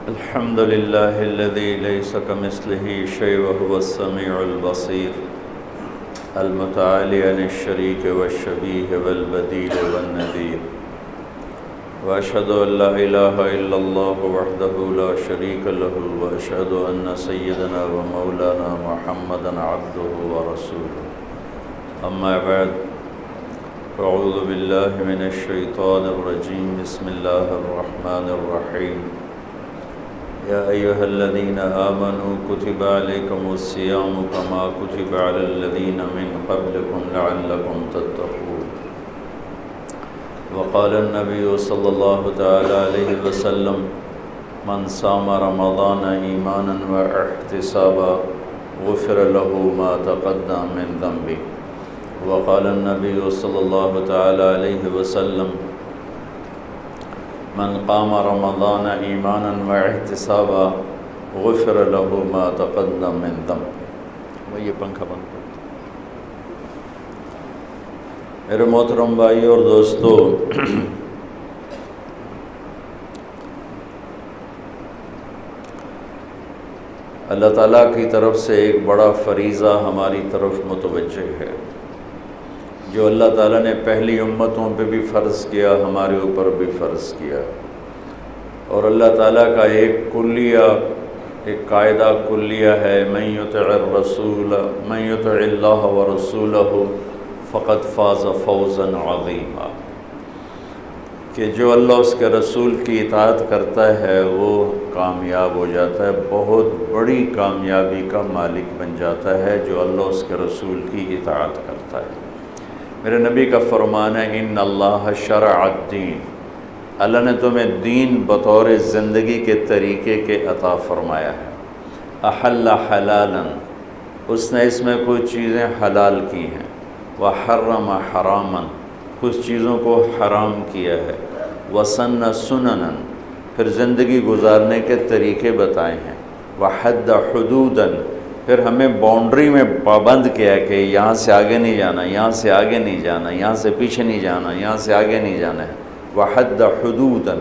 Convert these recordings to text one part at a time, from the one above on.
الحمد لله الذي ليس كمثله شيء وهو السميع البصير المتعالي عن الشريك والشبيه والبديل والنذير، وأشهد أن لا إله إلا الله وحده لا شريك له، وأشهد أن سيدنا ومولانا محمدا عبده ورسوله. أما بعد، فأعوذ بالله من الشيطان الرجيم. بسم الله الرحمن الرحيم. يا أيها الذين آمنوا كتب عليكم الصيام كما كتب على الذين من قبلكم لعلكم تتقون. وقال النبي صلى الله تعالى عليه وسلم: من صام رمضان إيمانا واحتسابا غفر له ما تقدم من ذنبه. وقال النبي صلى الله تعالى عليه وسلم: من قام رمضان ایمانا واحتسابا غفر له ما تقدم من ذنب. وہ یہ پنکھا بند کر. میرے محترم بھائی اور دوستو، اللہ تعالیٰ کی طرف سے ایک بڑا فریضہ ہماری طرف متوجہ ہے، جو اللہ تعالیٰ نے پہلی امتوں پہ بھی فرض کیا، ہمارے اوپر بھی فرض کیا. اور اللہ تعالیٰ کا ایک کلیہ، ایک قاعدہ کلیہ ہے: من یطع الرسول من یطع اللہ ورسولہ فقد فاز فوزا عظیما، کہ جو اللہ اس کے رسول کی اطاعت کرتا ہے وہ کامیاب ہو جاتا ہے، بہت بڑی کامیابی کا مالک بن جاتا ہے جو اللہ اس کے رسول کی اطاعت کرتا ہے. میرے نبی کا فرمان ہے: ان اللہ شرع الدین، اللہ نے تمہیں دین بطور زندگی کے طریقے کے عطا فرمایا ہے. احل حلالا، اس نے اس میں کچھ چیزیں حلال کی ہیں. وحرم حراما، کچھ چیزوں کو حرام کیا ہے. وسن سننا، پھر زندگی گزارنے کے طریقے بتائے ہیں. وحد حدودا، پھر ہمیں باؤنڈری میں پابند کیا ہے کہ یہاں سے آگے نہیں جانا، یہاں سے آگے نہیں جانا، یہاں سے پیچھے نہیں جانا، یہاں سے آگے نہیں جانا ہے. وحد حدودا،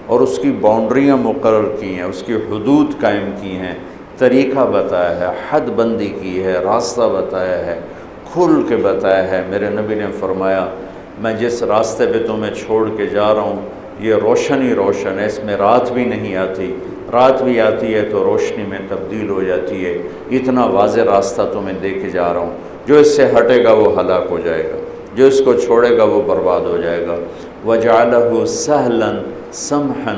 اور اس کی باؤنڈریاں مقرر کی ہیں، اس کی حدود قائم کی ہیں، طریقہ بتایا ہے، حد بندی کی ہے، راستہ بتایا ہے، کھل کے بتایا ہے. میرے نبی نے فرمایا: میں جس راستے پہ تمہیں چھوڑ کے جا رہا ہوں یہ روشن ہی روشن ہے، اس میں رات بھی نہیں آتی، رات بھی آتی ہے تو روشنی میں تبدیل ہو جاتی ہے. اتنا واضح راستہ تمہیں دے کے جا رہا ہوں، جو اس سے ہٹے گا وہ ہلاک ہو جائے گا، جو اس کو چھوڑے گا وہ برباد ہو جائے گا. وَجَعَلَهُ سَهْلًا سَمْحًا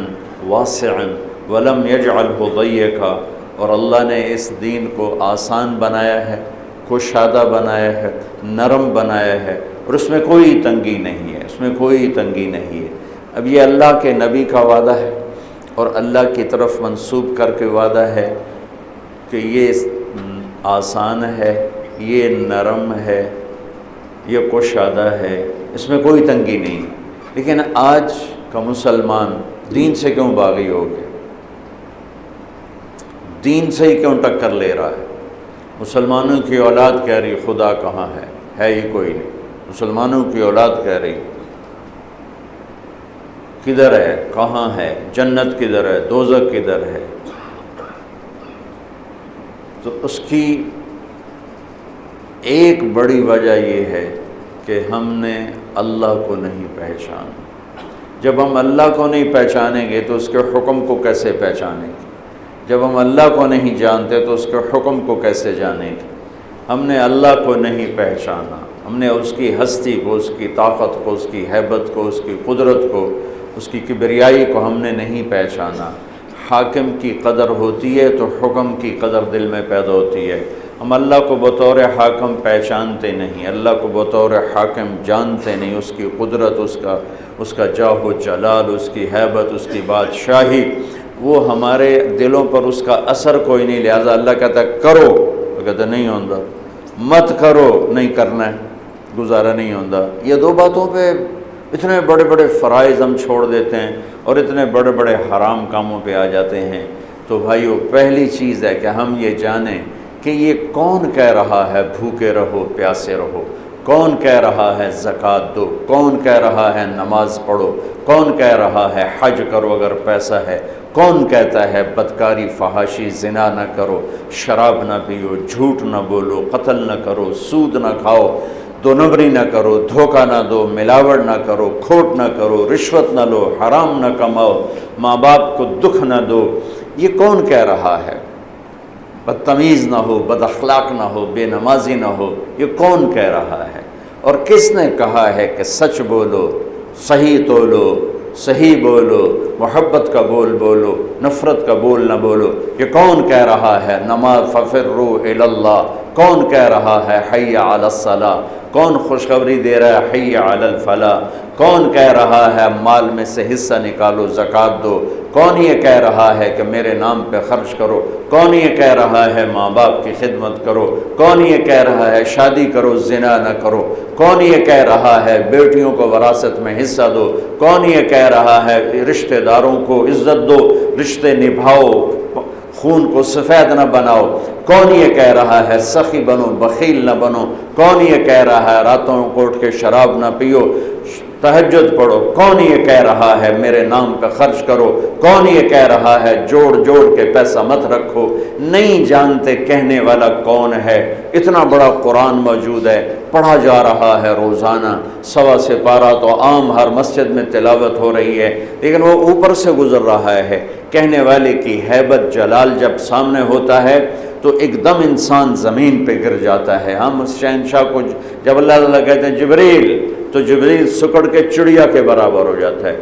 وَاسِعًا وَلَمْ يَجْعَلْهُ ضَيِّقًا، اور اللہ نے اس دین کو آسان بنایا ہے، کشادہ بنایا ہے، نرم بنایا ہے، اور اس میں کوئی تنگی نہیں ہے، اس میں کوئی تنگی نہیں ہے. اب یہ اللہ کے نبی کا وعدہ ہے اور اللہ کی طرف منسوب کر کے وعدہ ہے کہ یہ آسان ہے، یہ نرم ہے، یہ کشادہ ہے، اس میں کوئی تنگی نہیں. لیکن آج کا مسلمان دین سے کیوں باغی ہو گیا؟ دین سے ہی کیوں ٹکر لے رہا ہے؟ مسلمانوں کی اولاد کہہ رہی خدا کہاں ہے ہی کوئی نہیں. مسلمانوں کی اولاد کہہ رہی کدھر ہے، کہاں ہے، جنت کدھر ہے، دوزخ کدھر ہے. تو اس کی ایک بڑی وجہ یہ ہے کہ ہم نے اللہ کو نہیں پہچانا. جب ہم اللہ کو نہیں پہچانیں گے تو اس کے حکم کو کیسے پہچانیں گے؟ جب ہم اللہ کو نہیں جانتے تو اس کے حکم کو کیسے جانیں گے؟ ہم نے اللہ کو نہیں پہچانا، ہم نے اس کی ہستی کو، اس کی طاقت کو، اس کی ہیبت کو، اس کی قدرت کو، اس کی کبریائی کو ہم نے نہیں پہچانا. حاکم کی قدر ہوتی ہے تو حکم کی قدر دل میں پیدا ہوتی ہے. ہم اللہ کو بطور حاکم پہچانتے نہیں، اللہ کو بطور حاکم جانتے نہیں. اس کی قدرت، اس کا جاہ و جلال، اس کی ہیبت، اس کی بادشاہی، وہ ہمارے دلوں پر اس کا اثر کوئی نہیں. لہذا اللہ کہتا ہے کرو، وہ کہتا ہے نہیں ہوتا. مت کرو، نہیں کرنا ہے، گزارا نہیں ہوتا. یہ دو باتوں پہ اتنے بڑے بڑے فرائض ہم چھوڑ دیتے ہیں اور اتنے بڑے بڑے حرام کاموں پہ آ جاتے ہیں. تو بھائیو، پہلی چیز ہے کہ ہم یہ جانیں کہ یہ کون کہہ رہا ہے بھوکے رہو پیاسے رہو. کون کہہ رہا ہے زکوٰۃ دو؟ کون کہہ رہا ہے نماز پڑھو؟ کون کہہ رہا ہے حج کرو اگر پیسہ ہے؟ کون کہتا ہے بدکاری فحاشی زنا نہ کرو، شراب نہ پیو، جھوٹ نہ بولو، قتل نہ کرو، سود نہ کھاؤ، دو نمبری نہ کرو، دھوکہ نہ دو، ملاوٹ نہ کرو، کھوٹ نہ کرو، رشوت نہ لو، حرام نہ کماؤ، ماں باپ کو دکھ نہ دو؟ یہ کون کہہ رہا ہے؟ بدتمیز نہ ہو، بد اخلاق نہ ہو، بے نمازی نہ ہو، یہ کون کہہ رہا ہے؟ اور کس نے کہا ہے کہ سچ بولو، صحیح تولو، صحیح بولو، محبت کا بول بولو، نفرت کا بول نہ بولو؟ یہ کون کہہ رہا ہے نماز ففروا الی اللہ؟ کون کہہ رہا ہے حی علی الصلاۃ؟ کون خوشخبری دے رہا ہے حی علی الفلاح؟ کون کہہ رہا ہے مال میں سے حصہ نکالو، زکوٰۃ دو؟ کون یہ کہہ رہا ہے کہ میرے نام پہ خرچ کرو؟ کون یہ کہہ رہا ہے ماں باپ کی خدمت کرو؟ کون یہ کہہ رہا ہے شادی کرو، زنا نہ کرو؟ کون یہ کہہ رہا ہے بیٹیوں کو وراثت میں حصہ دو؟ کون یہ کہہ رہا ہے رشتہ داروں کو عزت دو، رشتے نبھاؤ، خون کو سفید نہ بناؤ؟ کون یہ کہہ رہا ہے سخی بنو، بخیل نہ بنو؟ کون یہ کہہ رہا ہے راتوں کو اٹھ کے شراب نہ پیو، تہجد پڑھو؟ کون یہ کہہ رہا ہے میرے نام پہ خرچ کرو؟ کون یہ کہہ رہا ہے جوڑ جوڑ کے پیسہ مت رکھو؟ نہیں جانتے کہنے والا کون ہے؟ اتنا بڑا قرآن موجود ہے، پڑھا جا رہا ہے روزانہ، 1.25 سپارہ تو عام ہر مسجد میں تلاوت ہو رہی ہے، لیکن وہ اوپر سے گزر رہا ہے۔ کہنے والے کی ہیبت جلال جب سامنے ہوتا ہے تو ایک دم انسان زمین پہ گر جاتا ہے۔ ہم اس شہنشاہ کو جب اللہ تعالیٰ کہتے ہیں جبریل، تو جبریل سکڑ کے چڑیا کے برابر ہو جاتا ہے۔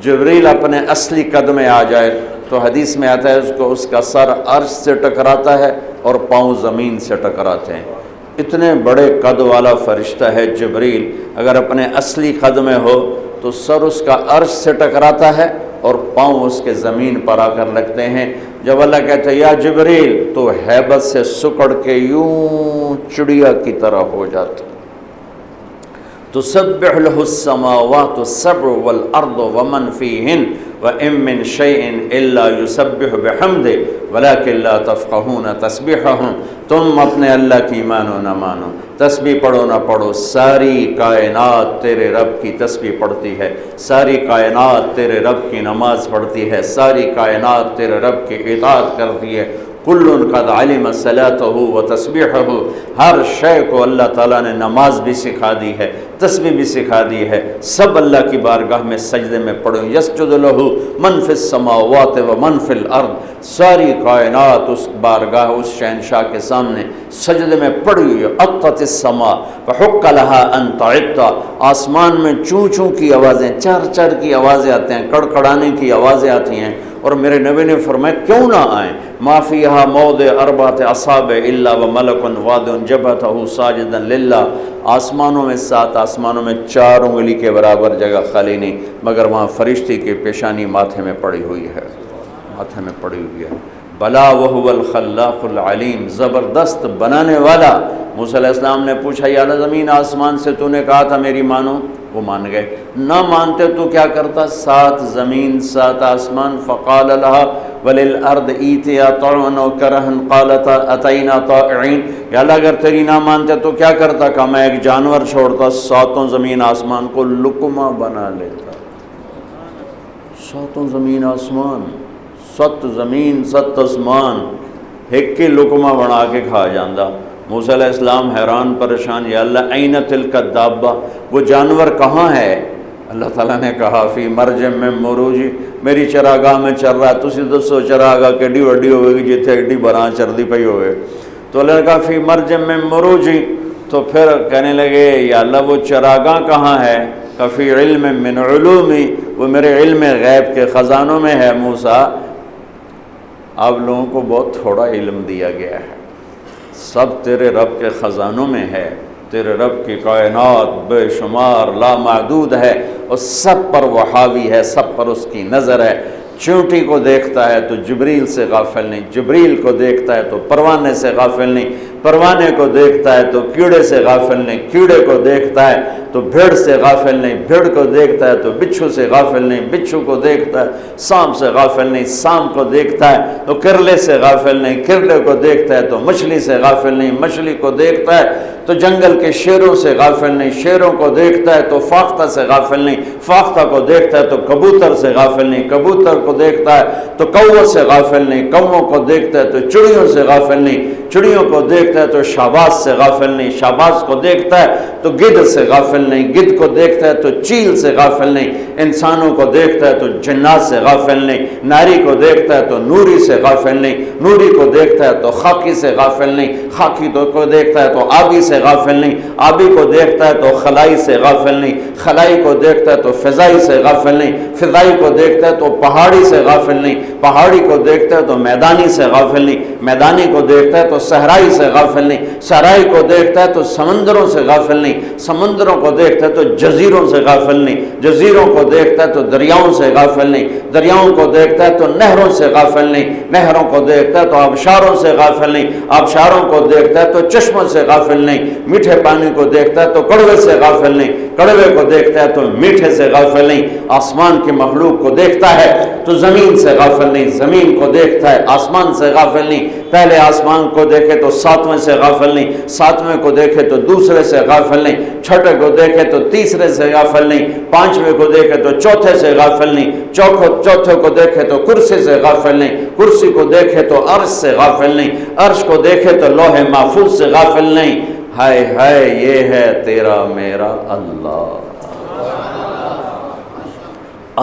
جبریل اپنے اصلی قد میں آ جائے تو حدیث میں آتا ہے اس کا سر عرش سے ٹکراتا ہے اور پاؤں زمین سے ٹکراتے ہیں۔ اتنے بڑے قد والا فرشتہ ہے جبریل، اگر اپنے اصلی قد میں ہو تو سر اس کا عرش سے ٹکراتا ہے اور پاؤں اس کے زمین پر آ کر لگتے ہیں۔ جب اللہ کہتا ہے یا جبریل، تو ہیبت سے سکڑ کے یوں چڑیا کی طرح ہو جاتا۔ تسبح له السماوات السبع والارض ومن فيهن وان من شيء الا يسبح بحمده ولكن لا تفقهون تسبيحهم۔ تم اپنے اللہ کی مانو نہ مانو، تسبیح پڑھو نہ پڑھو، ساری کائنات تیرے رب کی تسبیح پڑھتی ہے، ساری کائنات تیرے رب کی نماز پڑھتی ہے، ساری کائنات تیرے رب کی اطاعت کرتی ہے۔ کل قد علم صلاته وتسبیحه، ہر شے کو اللہ تعالیٰ نے نماز بھی سکھا دی ہے، تسبیح بھی سکھا دی ہے۔ سب اللہ کی بارگاہ میں سجدے میں پڑھو، یسجد له من فی السماوات ومن فی الارض، ساری کائنات اس بارگاہ، اس شہنشاہ کے سامنے سجدے میں پڑی ہوئی ہے۔ اطت السماء وحق لها ان تعط، آسمان میں چوں چوں کی آوازیں، چر چر کی آوازیں آتے ہیں، کڑکڑانے کی آوازیں آتی ہیں، اور میرے نبی نے فرمایا کیوں نہ آئیں؟ ما فیہا موضع اربعۃ اصابع الا وملک واضع جبہتہ ساجدا للہ، آسمانوں میں 7 آسمانوں میں 4 انگلی کے برابر جگہ خالی نہیں مگر وہاں فرشتے کی پیشانی ماتھے میں پڑی ہوئی ہے، ماتھے میں پڑی ہوئی ہے۔ بلا وہو الخلاق العلیم، زبردست بنانے والا۔ موسیٰ علیہ السلام نے پوچھا یا اللہ زمین آسمان سے تو نے کہا تھا میری مانو، وہ مان گئے۔ نہ مانتے تو کیا کرتا؟ 7 زمین 7 آسمان۔ فقال لها وللارض ایتیا طوعا وکرها قالتا اتینا طائعین، یا اللہ اگر تیری نہ مانتے تو کیا کرتا؟ کہ میں ایک جانور چھوڑتا، 7 زمین آسمان کو لقمہ بنا لیتا۔ 7 زمین آسمان، 7 زمین 7 آسمان ایک کے لقمہ بنا کے کھا جاندہ۔ موسیٰ علیہ السلام حیران پریشان، یا اللہ این تلک الدابہ، وہ جانور کہاں ہے؟ اللہ تعالیٰ نے کہا فی مرج من مروجی، میری چراگاہ میں چر رہا ہے۔ تسی دسو چراگاہ کیڈی وڈی ہوئے گی جتھے ایڈی براں چردی پئی ہوئے؟ تو اللہ نے کہا فی مرج من مروجی، تو پھر کہنے لگے یا اللہ وہ چراگاہ کہاں ہے؟ کہ فی علم من علومی، وہ میرے علم غیب کے خزانوں میں ہے۔ موسیٰ آپ لوگوں کو بہت تھوڑا علم دیا گیا ہے، سب تیرے رب کے خزانوں میں ہے، تیرے رب کی کائنات بے شمار لامحدود ہے اور سب پر وہ حاوی ہے، سب پر اس کی نظر ہے۔ چونٹی کو دیکھتا ہے تو جبریل سے غافل نہیں، جبریل کو دیکھتا ہے تو پروانے سے غافل نہیں، پروانے کو دیکھتا ہے تو کیڑے سے غافل نہیں، کیڑے کو دیکھتا ہے تو بھیڑ سے غافل نہیں، بھیڑ کو دیکھتا ہے تو بچھو سے غافل نہیں، بچھو کو دیکھتا ہے سانپ سے غافل نہیں، سانپ کو دیکھتا ہے تو کرلے سے غافل نہیں، کرلے کو دیکھتا ہے تو مچھلی سے غافل نہیں، مچھلی کو دیکھتا ہے تو جنگل کے شیروں سے غافل نہیں، شیروں کو دیکھتا ہے تو فاختہ سے غافل نہیں، فاختہ کو دیکھتا ہے تو کبوتر سے غافل نہیں، کبوتر کو دیکھتا ہے تو کووں سے غافل نہیں، کووں کو دیکھتا ہے تو چڑیوں سے غافل نہیں، چڑیوں کو دیکھتا ہے تو شاباز سے غافل نہیں، شاباز کو دیکھتا ہے تو گدھ سے غافل نہیں، گدھ کو دیکھتا ہے تو چیل سے غافل نہیں، انسانوں کو دیکھتا ہے تو جنات سے غافل نہیں، ناری کو دیکھتا ہے تو نوری سے غافل نہیں، نوری کو دیکھتا ہے تو خاکی سے غافل نہیں، خاکی کو دیکھتا ہے تو آبی سے غافل نہیں، آبی کو دیکھتا ہے تو خلائی سے غافل نہیں، خلائی کو دیکھتا ہے تو فضائی سے غافل نہیں، فضائی کو دیکھتا ہے تو پہاڑی سے غافل نہیں، پہاڑی کو دیکھتا ہے تو میدانی سے غافل نہیں، میدانی کو دیکھتا ہے تو صحرائی سے غافل نہیں، صحرائی کو دیکھتا ہے تو سمندروں سے غافل نہیں، سمندروں کو دیکھتا ہے تو جزیروں سے غافل نہیں، جزیروں کو دیکھتا ہے تو دریاؤں سے غافل نہیں، دریاؤں کو دیکھتا ہے تو نہروں سے غافل نہیں، نہروں کو دیکھتا ہے تو آبشاروں سے غافل نہیں، آبشاروں کو دیکھتا ہے تو چشموں سے غافل نہیں، میٹھے پانی کو دیکھتا ہے تو کڑوے سے غافل نہیں، کڑوے کو دیکھتا ہے تو میٹھے سے غافل نہیں، آسمان کی مخلوق کو دیکھتا ہے تو زمین سے غافل نہیں، زمین کو دیکھتا ہے آسمان سے غافل نہیں، پہلے آسمان کو دیکھے تو ساتویں سے غافل نہیں، ساتویں کو دیکھے تو دوسرے سے غافل نہیں، چھٹے کو دیکھے تو تیسرے سے غافل نہیں، پانچویں کو دیکھے تو چوتھے سے غافل نہیں، چوتھے کو دیکھے تو کرسی سے غافل نہیں، کرسی کو دیکھے تو عرش سے غافل نہیں، عرش کو دیکھے تو لوح محفوظ سے غافل نہیں۔ ہائے ہائے یہ ہے تیرا میرا اللہ،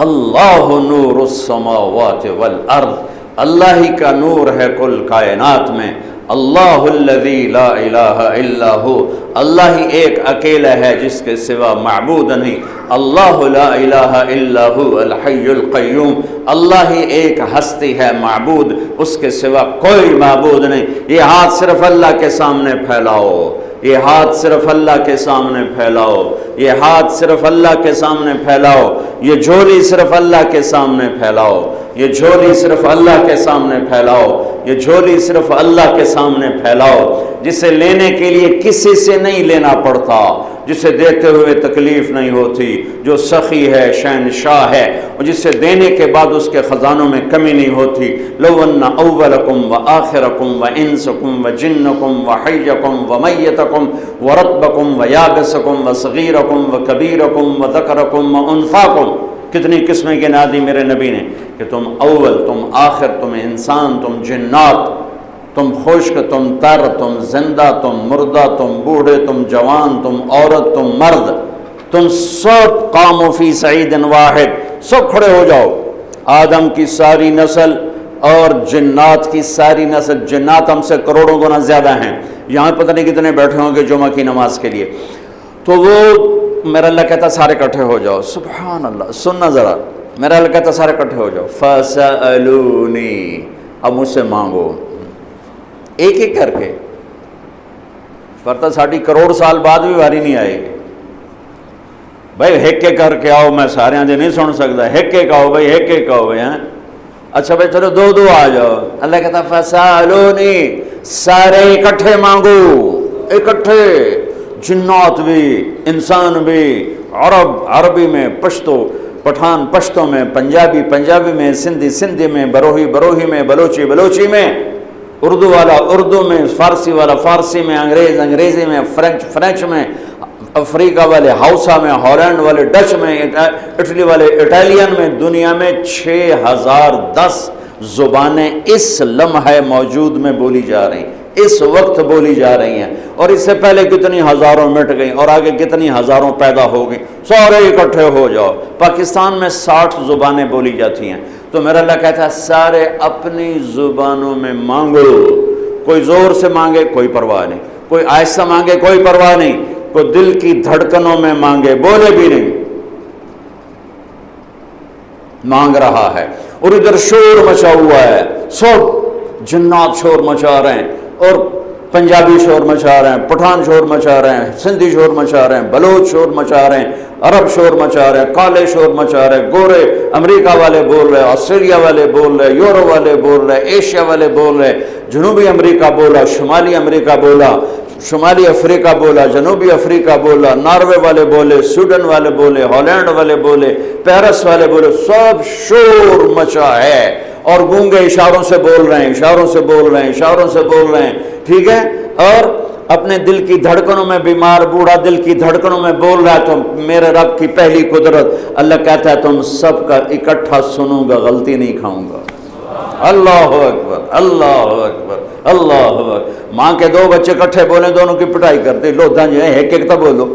اللہ نور السماوات والارض، اللہ ہی کا نور ہے کل کائنات میں، اللہ الذی لا الہ الا ہو، اللہ ہی ایک اکیلا ہے جس کے سوا معبود نہیں، اللہ لا الہ الا ہو الحی القیوم، اللہ ہی ایک ہستی ہے معبود، اس کے سوا کوئی معبود نہیں۔ یہ ہاتھ صرف اللہ کے سامنے پھیلاؤ، یہ ہاتھ صرف اللہ کے سامنے پھیلاؤ، یہ ہاتھ صرف اللہ کے سامنے پھیلاؤ، یہ جھولی صرف اللہ کے سامنے پھیلاؤ، یہ جھولی صرف اللہ کے سامنے پھیلاؤ، یہ جھولی صرف اللہ کے سامنے پھیلاؤ، جسے لینے کے لیے کسی سے نہیں لینا پڑتا، جسے دیتے ہوئے تکلیف نہیں ہوتی، جو سخی ہے شہنشاہ ہے، اور جسے دینے کے بعد اس کے خزانوں میں کمی نہیں ہوتی۔ لو ان اولکم وآخرکم وانسکم وجنکم وحیکم ومیتکم ورطبکم ویابسکم وصغیرکم وکبیرکم وذکرکم وانثاکم، کتنی قسمیں گنا دی میرے نبی نے کہ تم اول، تم آخر، تم انسان، تم جنات، تم خشک، تم تر، تم زندہ، تم مردہ، تم بوڑھے، تم جوان، تم عورت، تم مرد، تم سب قاموا فی صعید واحد، سب کھڑے ہو جاؤ، آدم کی ساری نسل اور جنات کی ساری نسل، جنات ہم سے کروڑوں گنا زیادہ ہیں، یہاں پتہ نہیں کتنے بیٹھے ہوں گے جمعہ کی نماز کے لیے، تو وہ میرا اللہ کہتا سارے کٹھے ہو جاؤ، سبحان اللہ، سننا ذرا، میرا اللہ کہتا سارے کٹھے ہو جاؤ، فَسَأَلُونِي، اب مجھ سے مانگو، ایک ایک کر کے، فرتا ساڑھی کروڑ سال بعد بھی واری نہیں آئے گی، بھائی ایک ایک کر کے آؤ، میں سارے آنجے نہیں سن سکتا، ایک ایک آؤ بھائی، ایک ایک آؤ بھائی، اچھا بھائی چلو دو دو آ جاؤ، اللہ کہتا فَسَأَلُونِي، سارے اکٹھے مانگو، اکٹھے، جنات بھی، انسان بھی، عرب عربی میں، پشتو پٹھان پشتوں میں، پنجابی پنجابی میں، سندھی سندھی میں، بروہی بروہی میں، بلوچی بلوچی میں، اردو والا اردو میں، فارسی والا فارسی میں، انگریز انگریزی میں، فرینچ فرینچ میں، افریقہ والے ہاؤسا میں، ہالینڈ والے ڈچ میں، اٹلی والے اٹالین میں، دنیا میں 6010 زبانیں اس لمحہ موجود میں بولی جا رہی ہیں، اس وقت بولی جا رہی ہیں، اور اس سے پہلے کتنی ہزاروں مٹ گئیں اور آگے کتنی ہزاروں پیدا ہو گئیں، سارے اکٹھے ہو جاؤ۔ پاکستان میں 60 زبانیں بولی جاتی ہیں، تو میرا اللہ کہتا ہے سارے اپنی زبانوں میں مانگو، کوئی زور سے مانگے کوئی پرواہ نہیں، کوئی آہستہ مانگے کوئی پرواہ نہیں، کوئی دل کی دھڑکنوں میں مانگے، بولے بھی نہیں، مانگ رہا ہے، اور ادھر شور مچا ہوا ہے، سب جنات شور مچا رہے ہیں، اور پنجابی شور مچا رہے ہیں، پٹھان شور مچا رہے ہیں، سندھی شور مچا رہے ہیں، بلوچ شور مچا رہے ہیں، عرب شور مچا رہے ہیں، کالے شور مچا رہے ہیں، گورے امریکہ والے بول رہے ہیں، آسٹریلیا والے بول رہے ہیں، یورو والے بول رہے ہیں، ایشیا والے بول رہے ہیں، جنوبی امریکہ بولا، شمالی امریکہ بولا، شمالی افریقہ بولا، جنوبی افریقہ بولا، ناروے والے بولے، سویڈن والے بولے، ہالینڈ والے بولے، پیرس والے بولے، سب شور مچا ہے اور گونگے اشاروں سے بول رہے ہیں، اشاروں سے بول رہے ہیں، اشاروں سے بول رہے ہیں، ٹھیک ہے؟ اور اپنے دل کی دھڑکنوں میں بیمار بوڑھا دل کی دھڑکنوں میں بول رہا ہے تو میرے رب کی پہلی قدرت، اللہ کہتا ہے تم سب کا اکٹھا سنوں گا، غلطی نہیں کھاؤں گا۔ اللہ اکبر، اللہ اکبر، اللہ اکبر۔ ماں کے دو بچے کٹھے بولیں دونوں کی پٹائی کرتے، لو دن جو ہے ایک ایک تو بولو،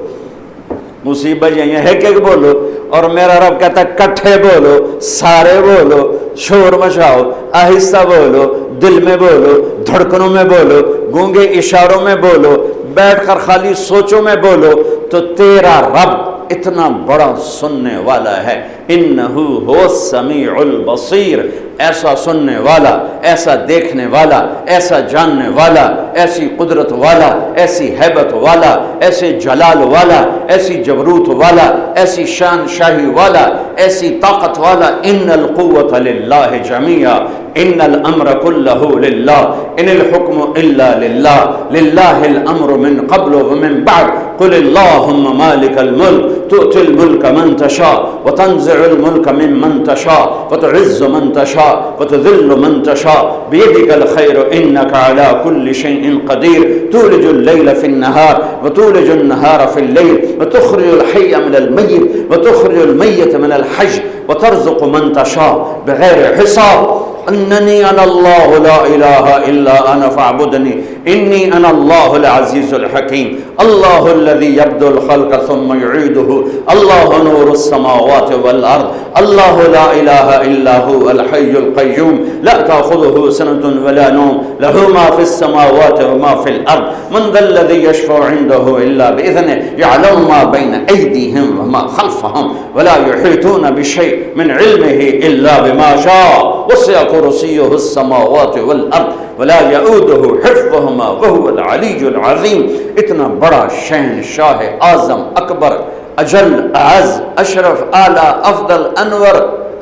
مصیبت یہ ہے ایک ایک بولو، اور میرا رب کہتا ہے کٹھے بولو، سارے بولو، شور مچاؤ، آہستہ بولو، دل میں بولو، دھڑکنوں میں بولو، گونگے اشاروں میں بولو، بیٹھ کر خالی سوچوں میں بولو، تو تیرا رب اتنا بڑا سننے والا ہے۔ انہو هو السمیع البصیر، ایسا سننے والا، ایسا دیکھنے والا، ایسا جاننے والا، ایسی قدرت والا، ایسی ہیبت والا، ایسے جلال والا، ایسی جبروت والا، ایسی شان شاہی والا، ایسی طاقت والا۔ ان القوة للہ جمیعا ان الامر کلہ للہ ان الحکم الا للہ للہ الامر من قبل ومن بعد قل اللہم مالک الملک تؤتی الملک من تشاء وتنزع الملک ممن تشاء وتعز من تشاء وتذل من تشاء بيدك الخير إنك على كل شيء قدير تولج الليل في النهار وتولج النهار في الليل وتخرج الحي من الميت وتخرج الميت من الحي وترزق من تشاء بغير حساب انني انا الله لا اله الا انا فاعبدني اني انا الله العزيز الحكيم الله الذي يبدأ الخلق ثم يعيده الله نور السماوات والارض الله لا اله الا هو الحي القيوم لا تاخذه سنة ولا نوم له ما في السماوات وما في الارض من ذا الذي يشفع عنده الا باذنه يعلم ما بين ايديهم وما خلفهم ولا يحيطون بشيء من علمه الا بما شاء وسع كرسيه السماوات والارض ولا يؤوده حفظهما وهو العلي العظيم۔ اتنا بڑا شہنشاہ اعظم اکبر اجل اعز اشرف اعلی افضل انور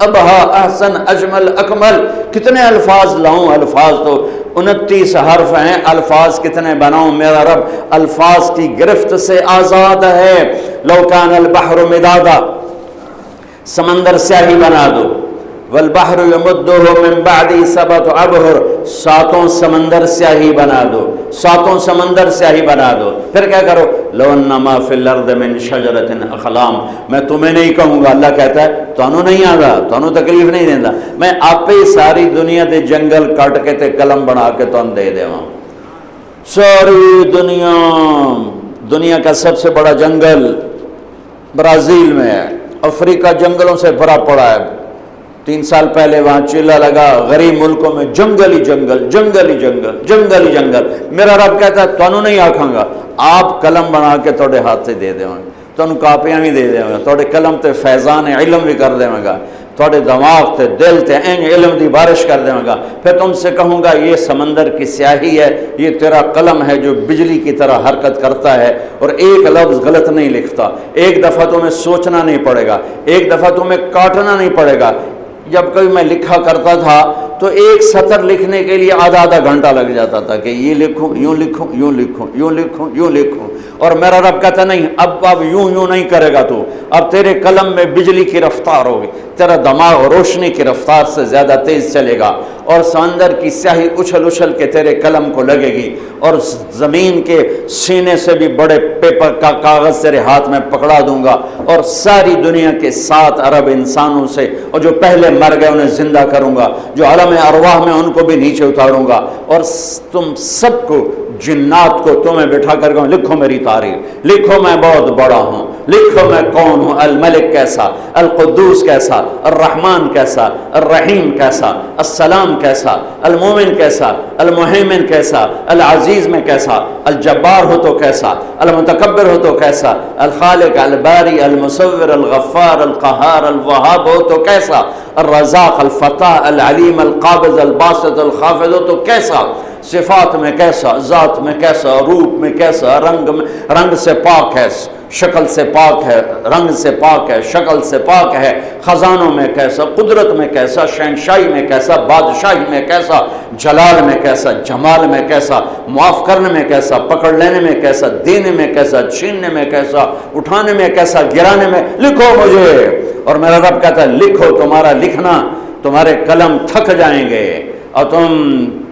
ابہا احسن اجمل اکمل، کتنے الفاظ لاؤں؟ الفاظ تو 29 حرف ہیں، الفاظ کتنے بناؤں؟ میرا رب الفاظ کی گرفت سے آزاد ہے۔ لو کان البحر مدادا، سمندر سیاہی بنا دو، والبحر یمدہ من بعد 7 ابحر، 7 سمندر سیاہی بنا دو، 7 سمندر سیاہی بنا دو، پھر کیا کرو؟ لو ان ما فی الارض من شجرۃ اقلام، میں تمہیں نہیں کہوں گا، اللہ کہتا ہے تانوں نہیں آگا، تانوں تکلیف نہیں دیندا، میں آپ ہی ساری دنیا دے جنگل کٹ کے تے قلم بنا کے تانوں دے دیواں۔ ساری دنیا کا سب سے بڑا جنگل برازیل میں ہے، افریقہ جنگلوں سے بھرا پڑا ہے۔ 3 سال پہلے وہاں چیلا لگا، غریب ملکوں میں جنگل ہی جنگل، جنگل ہی جنگل، جنگل ہی جنگل۔ میرا رب کہتا ہے تانوں نہیں آکھاں گا، آپ قلم بنا کے توڑے ہاتھ سے دے دیواں گا، تانوں کاپیاں بھی دے دیواں گا، توڑے قلم تے فیضان علم بھی کر دیواں گا، توڑے دماغ تے دل تے این علم دی بارش کر دیواں گا۔ پھر تم سے کہوں گا یہ سمندر کی سیاہی ہے، یہ تیرا قلم ہے جو بجلی کی طرح حرکت کرتا ہے اور ایک لفظ غلط نہیں لکھتا، ایک دفعہ تمہیں سوچنا نہیں پڑے گا، ایک دفعہ تمہیں کاٹنا نہیں پڑے گا۔ جب کبھی میں لکھا کرتا تھا تو ایک سطر لکھنے کے لیے آدھا گھنٹہ لگ جاتا تھا کہ یہ لکھوں، یوں لکھوں، یوں لکھوں، یوں لکھوں، یوں لکھوں، اور میرا رب کہتا نہیں، اب یوں نہیں کرے گا تو، اب تیرے قلم میں بجلی کی رفتار ہوگی، تیرا دماغ روشنی کی رفتار سے زیادہ تیز چلے گا، اور سمندر کی سیاہی اچھل اچھل کے تیرے قلم کو لگے گی، اور زمین کے سینے سے بھی بڑے پیپر کا کاغذ تیرے ہاتھ میں پکڑا دوں گا، اور ساری دنیا کے 7 ارب انسانوں سے، اور جو پہلے مر گئے انہیں زندہ کروں گا، جو عالم ارواح میں ان کو بھی نیچے اتاروں گا، اور تم سب کو، جنات کو تمہیں بٹھا کر کہوں لکھو میری تاریخ، لکھو میں بہت بڑا ہوں، لکھو میں کون ہوں، الملک کیسا، القدوس کیسا، الرحمن کیسا، الرحیم کیسا، السلام کیسا، المومن کیسا، المہیمن کیسا، العزیز میں کیسا، الجبار ہو تو کیسا، المتکبر ہو تو کیسا، الخالق، الباری، المصور، الغفار، القہار، الوہاب ہو تو کیسا، الرزاق، الفتاح، العلیم، القابض، الباسط، الخافض، تو کیسا صفات میں کیسا، ذات میں کیسا، روپ میں کیسا، رنگ سے پاک ہے، شکل سے پاک ہے، رنگ سے پاک ہے، شکل سے پاک ہے، خزانوں میں کیسا، قدرت میں کیسا، شہنشاہی میں کیسا، بادشاہی میں کیسا، جلال میں کیسا، جمال میں کیسا، معاف کرنے میں کیسا، پکڑ لینے میں کیسا، دینے میں کیسا، چھیننے میں کیسا، اٹھانے میں کیسا، گرانے میں، لکھو مجھے۔ اور میرا رب کہتا ہے لکھو، تمہارا لکھنا، تمہارے قلم تھک جائیں گے اور تم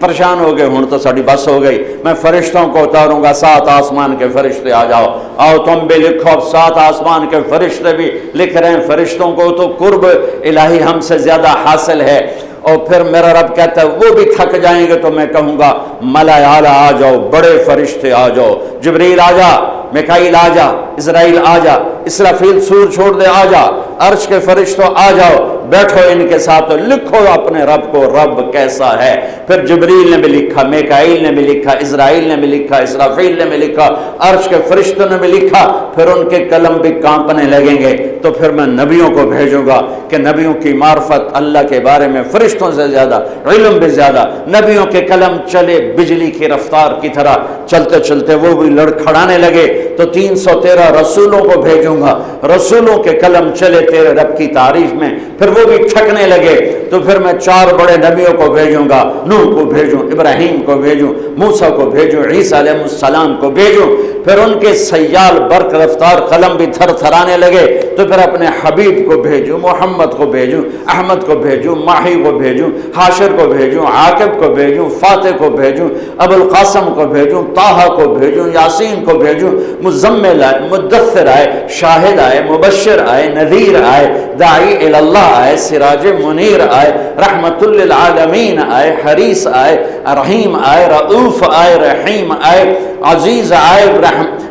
پریشان ہو گئے، ہوں تو ساڑی بس ہو گئی، میں فرشتوں کو اتاروں گا، 7 آسمان کے فرشتے آ جاؤ، آؤ تم بھی لکھو۔ اب 7 آسمان کے فرشتے بھی لکھ رہے ہیں، فرشتوں کو تو قرب الہی ہم سے زیادہ حاصل ہے۔ اور پھر میرا رب کہتا ہے وہ بھی تھک جائیں گے تو میں کہوں گا ملائے اعلیٰ آ جاؤ، بڑے فرشتے آ جاؤ، جبریل آ جا، میکائیل آ جا، اسرائیل آ جا، اسرافیل سور چھوڑ دے آ جا، عرش کے فرشتوں آ جاؤ، بیٹھو ان کے ساتھ، لکھو اپنے رب کو، رب کیسا ہے۔ پھر جبریل نے بھی لکھا، میکائیل نے بھی لکھا، اسرائیل نے بھی لکھا، اسرافیل نے بھی لکھا، عرش کے فرشتوں نے بھی لکھا، پھر ان کے قلم بھی کانپنے لگیں گے۔ تو پھر میں نبیوں کو بھیجوں گا کہ نبیوں کی معرفت اللہ کے بارے میں فرشتوں سے زیادہ، علم بھی زیادہ، نبیوں کے قلم چلے بجلی کی رفتار کی طرح، چلتے چلتے وہ بھی لڑکھڑانے لگے، تو 313 رسولوں کو بھیجوں گا، رسولوں کے قلم چلے تیرے رب کی تعریف میں، پھر وہ بھی تھکنے لگے، تو پھر میں 4 بڑے نبیوں کو بھیجوں گا، نوح کو بھیجوں، ابراہیم کو بھیجوں، موسیٰ کو بھیجوں، عیسیٰ علیہ السلام کو بھیجوں، پھر ان کے سیال برق رفتار قلم بھی تھر تھرانے لگے، تو پھر اپنے حبیب کو بھیجوں، محمد کو بھیجوں، احمد کو بھیجوں، ماہی کو بھیجوں، حاشر کو بھیجوں، عاقب کو بھیجوں، فاتح کو بھیجوں، ابو القاسم کو بھیجوں، طٰہٰ کو بھیجوں، یاسین کو بھیجوں، مزمل آئے، مدثر آئے، شاہد آئے، مبشر آئے، نذیر آئے، داعی اللہ آئے، سراج منیر آئے، رحمت للعالمین آئے، حریص آئے، رحیم آئے، رؤوف آئے، رحیم آئے، عزیز آئے،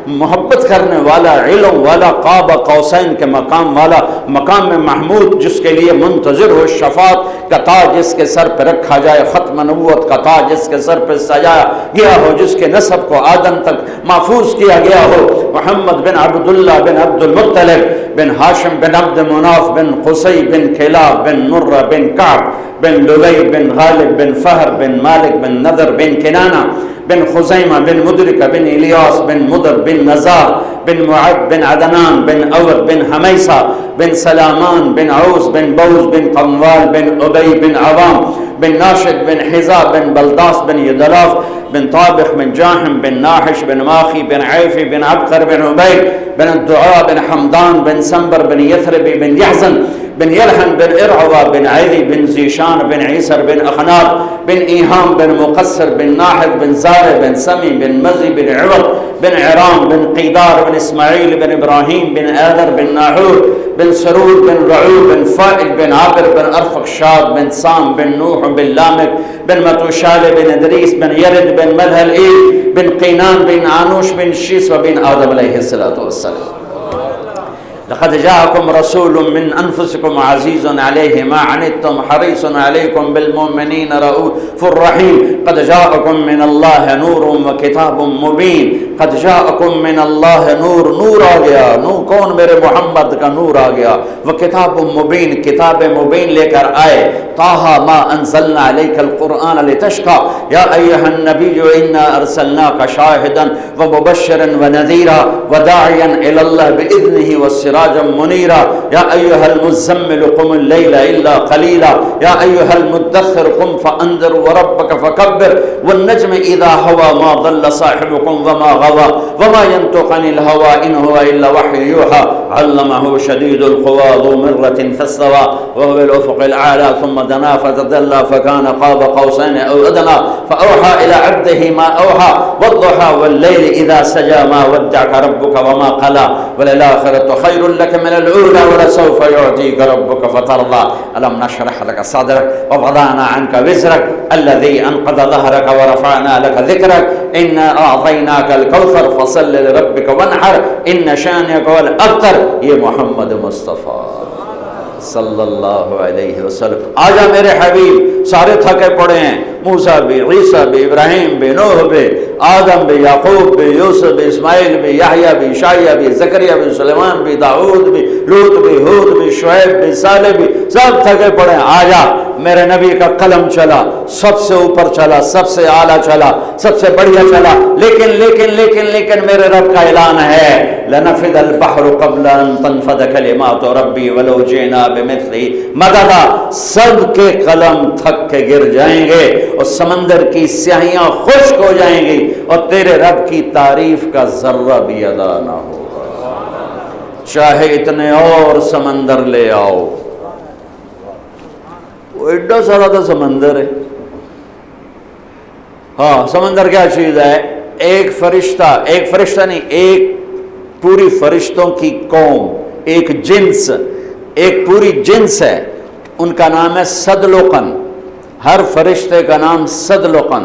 محبت کرنے والا، علم والا، قاب قوسین کے مقام والا، مقام محمود جس کے لیے منتظر ہو، شفاعت کا تاج جس کے سر پہ رکھا جائے، ختم نبوت کا تاج جس کے سر پہ سجایا گیا ہو، جس کے نسب کو آدم تک محفوظ کیا گیا ہو، محمد بن عبداللہ بن عبد المطلب بن ہاشم بن عبد مناف بن قصی بن کلاب بن مرہ بن کعب بن لؤی بن غالب بن فہر بن مالک بن نضر بن کنانہ بن خزیمہ بن مدرکہ بن الیاس بن مدر بن نزار بن معد بن عدنان بن اور بن حمیسہ بن سلامان بن عوس بن بوز بن قنوال بن ابی بن عوام بن ناشد بن حزا بن بلداس بن یدلاف بن طابخ بن جاحم بن ناحش بن ماخی بن عیفی بن عبقر بن عبید بن الدعاء بن حمدان بن سنبر بن یثربی بن یحزن بن یلحن بن ارعوہ بن عیدی بن زیشان بن عیسر بن اخناب بن ایہام بن مقصر بن ناحد بن زارع بن سمی بن مزی بن عوض بن عرام بن قیدار بن اسماعیل بن ابراہیم بن آذر بن ناحور بن سرور بن رعو بن فائل بن عابر بن ارفقشاد بن سام بن نوح بن لامک بن متوشال بن ادریس بن یرد بن ملہل ایل بن قینان بن عانوش بن شیس و بن آدم علیہ السلام۔ لقد جاءكم رسول من أنفسكم عزيز عليه ما عنتم حريص عليكم بالمؤمنين رؤوف رحيم قد جاءكم من الله نور وكتاب مبين قد جاءكم من الله نور آ گیا، نور کون؟ میرے محمد کا نور آ گیا، وکتاب مبین، کتاب مبین لے کر آئے، طٰہٰ ما انزلنا عليك القرآن لتشقى يا أيها النبي إنا أرسلناك شاهدا ومبشرا ونذيرا وداعيا إلى الله بإذنه والسراجا منيرا يا أيها المزمل قم الليل إلا قليلا يا أيها المدثر قم فأنذر وربك فكبر والنجم إذا هوى ما ضل صاحبكم وما غوى وما ينطق عن الهوى إن هو إلا وحي يوحى علمه شديد القوى ذو مرة فاستوى وهو بالأفق الأعلى ثم دنا فتدلى فكان قاب قوسين أو أدنى فأوحى إلى عبده ما أوحى والضحى والليل إذا سجى ما ودعك ربك وما قلى وللآخرة خير لك من الأولى ولسوف يعطيك ربك فترضى ألم نشرح لك صدرك ووضعنا عنك وزرك الذي أنقض ظهرك ورفعنا لك ذكرك إنا أعطيناك الكوثر فصل لربك وانحر إن شانئك هو الأبتر۔ یہ محمد مصطفیٰ صلی اللہ علیہ وسلم۔ آجا میرے حبیب، سارے تھکے پڑے ہیں، موسیٰ بھی، عیسیٰ بھی، ابراہیم بھی، نوح بھی، آدم بھی، یعقوب بھی، یوسف بھی، اسماعیل بھی، یحییٰ بھی، عیسیٰ بھی، زکریا بھی، سلیمان بھی، داؤد بھی، لوط بھی، ہود بھی، شعیب بھی، صالح بھی، سب تھکے پڑے آجا میرے نبی کا قلم چلا، سب سے اوپر چلا، سب سے اعلیٰ چلا، سب سے بڑھیا چلا، لیکن لیکن لیکن لیکن میرے رب کا اعلان ہے لنفد البحر قبل ان تنفد کلمات ربی ولو جئنا بمثله مددا، سب کے قلم تھک کے گر جائیں گے اور سمندر کی سیاہیاں خشک ہو جائیں گی اور تیرے رب کی تعریف کا ذرہ بھی ادا نہ ہوگا، چاہے اتنے اور سمندر لے آؤ۔ وہ ایڈا سارا تو سمندر ہے۔ ہاں سمندر کیا چیز ہے؟ ایک فرشتہ نہیں، ایک پوری فرشتوں کی قوم، ایک جنس، ایک پوری جنس ہے، ان کا نام ہے صدلقن، ہر فرشتے کا نام صدلقن۔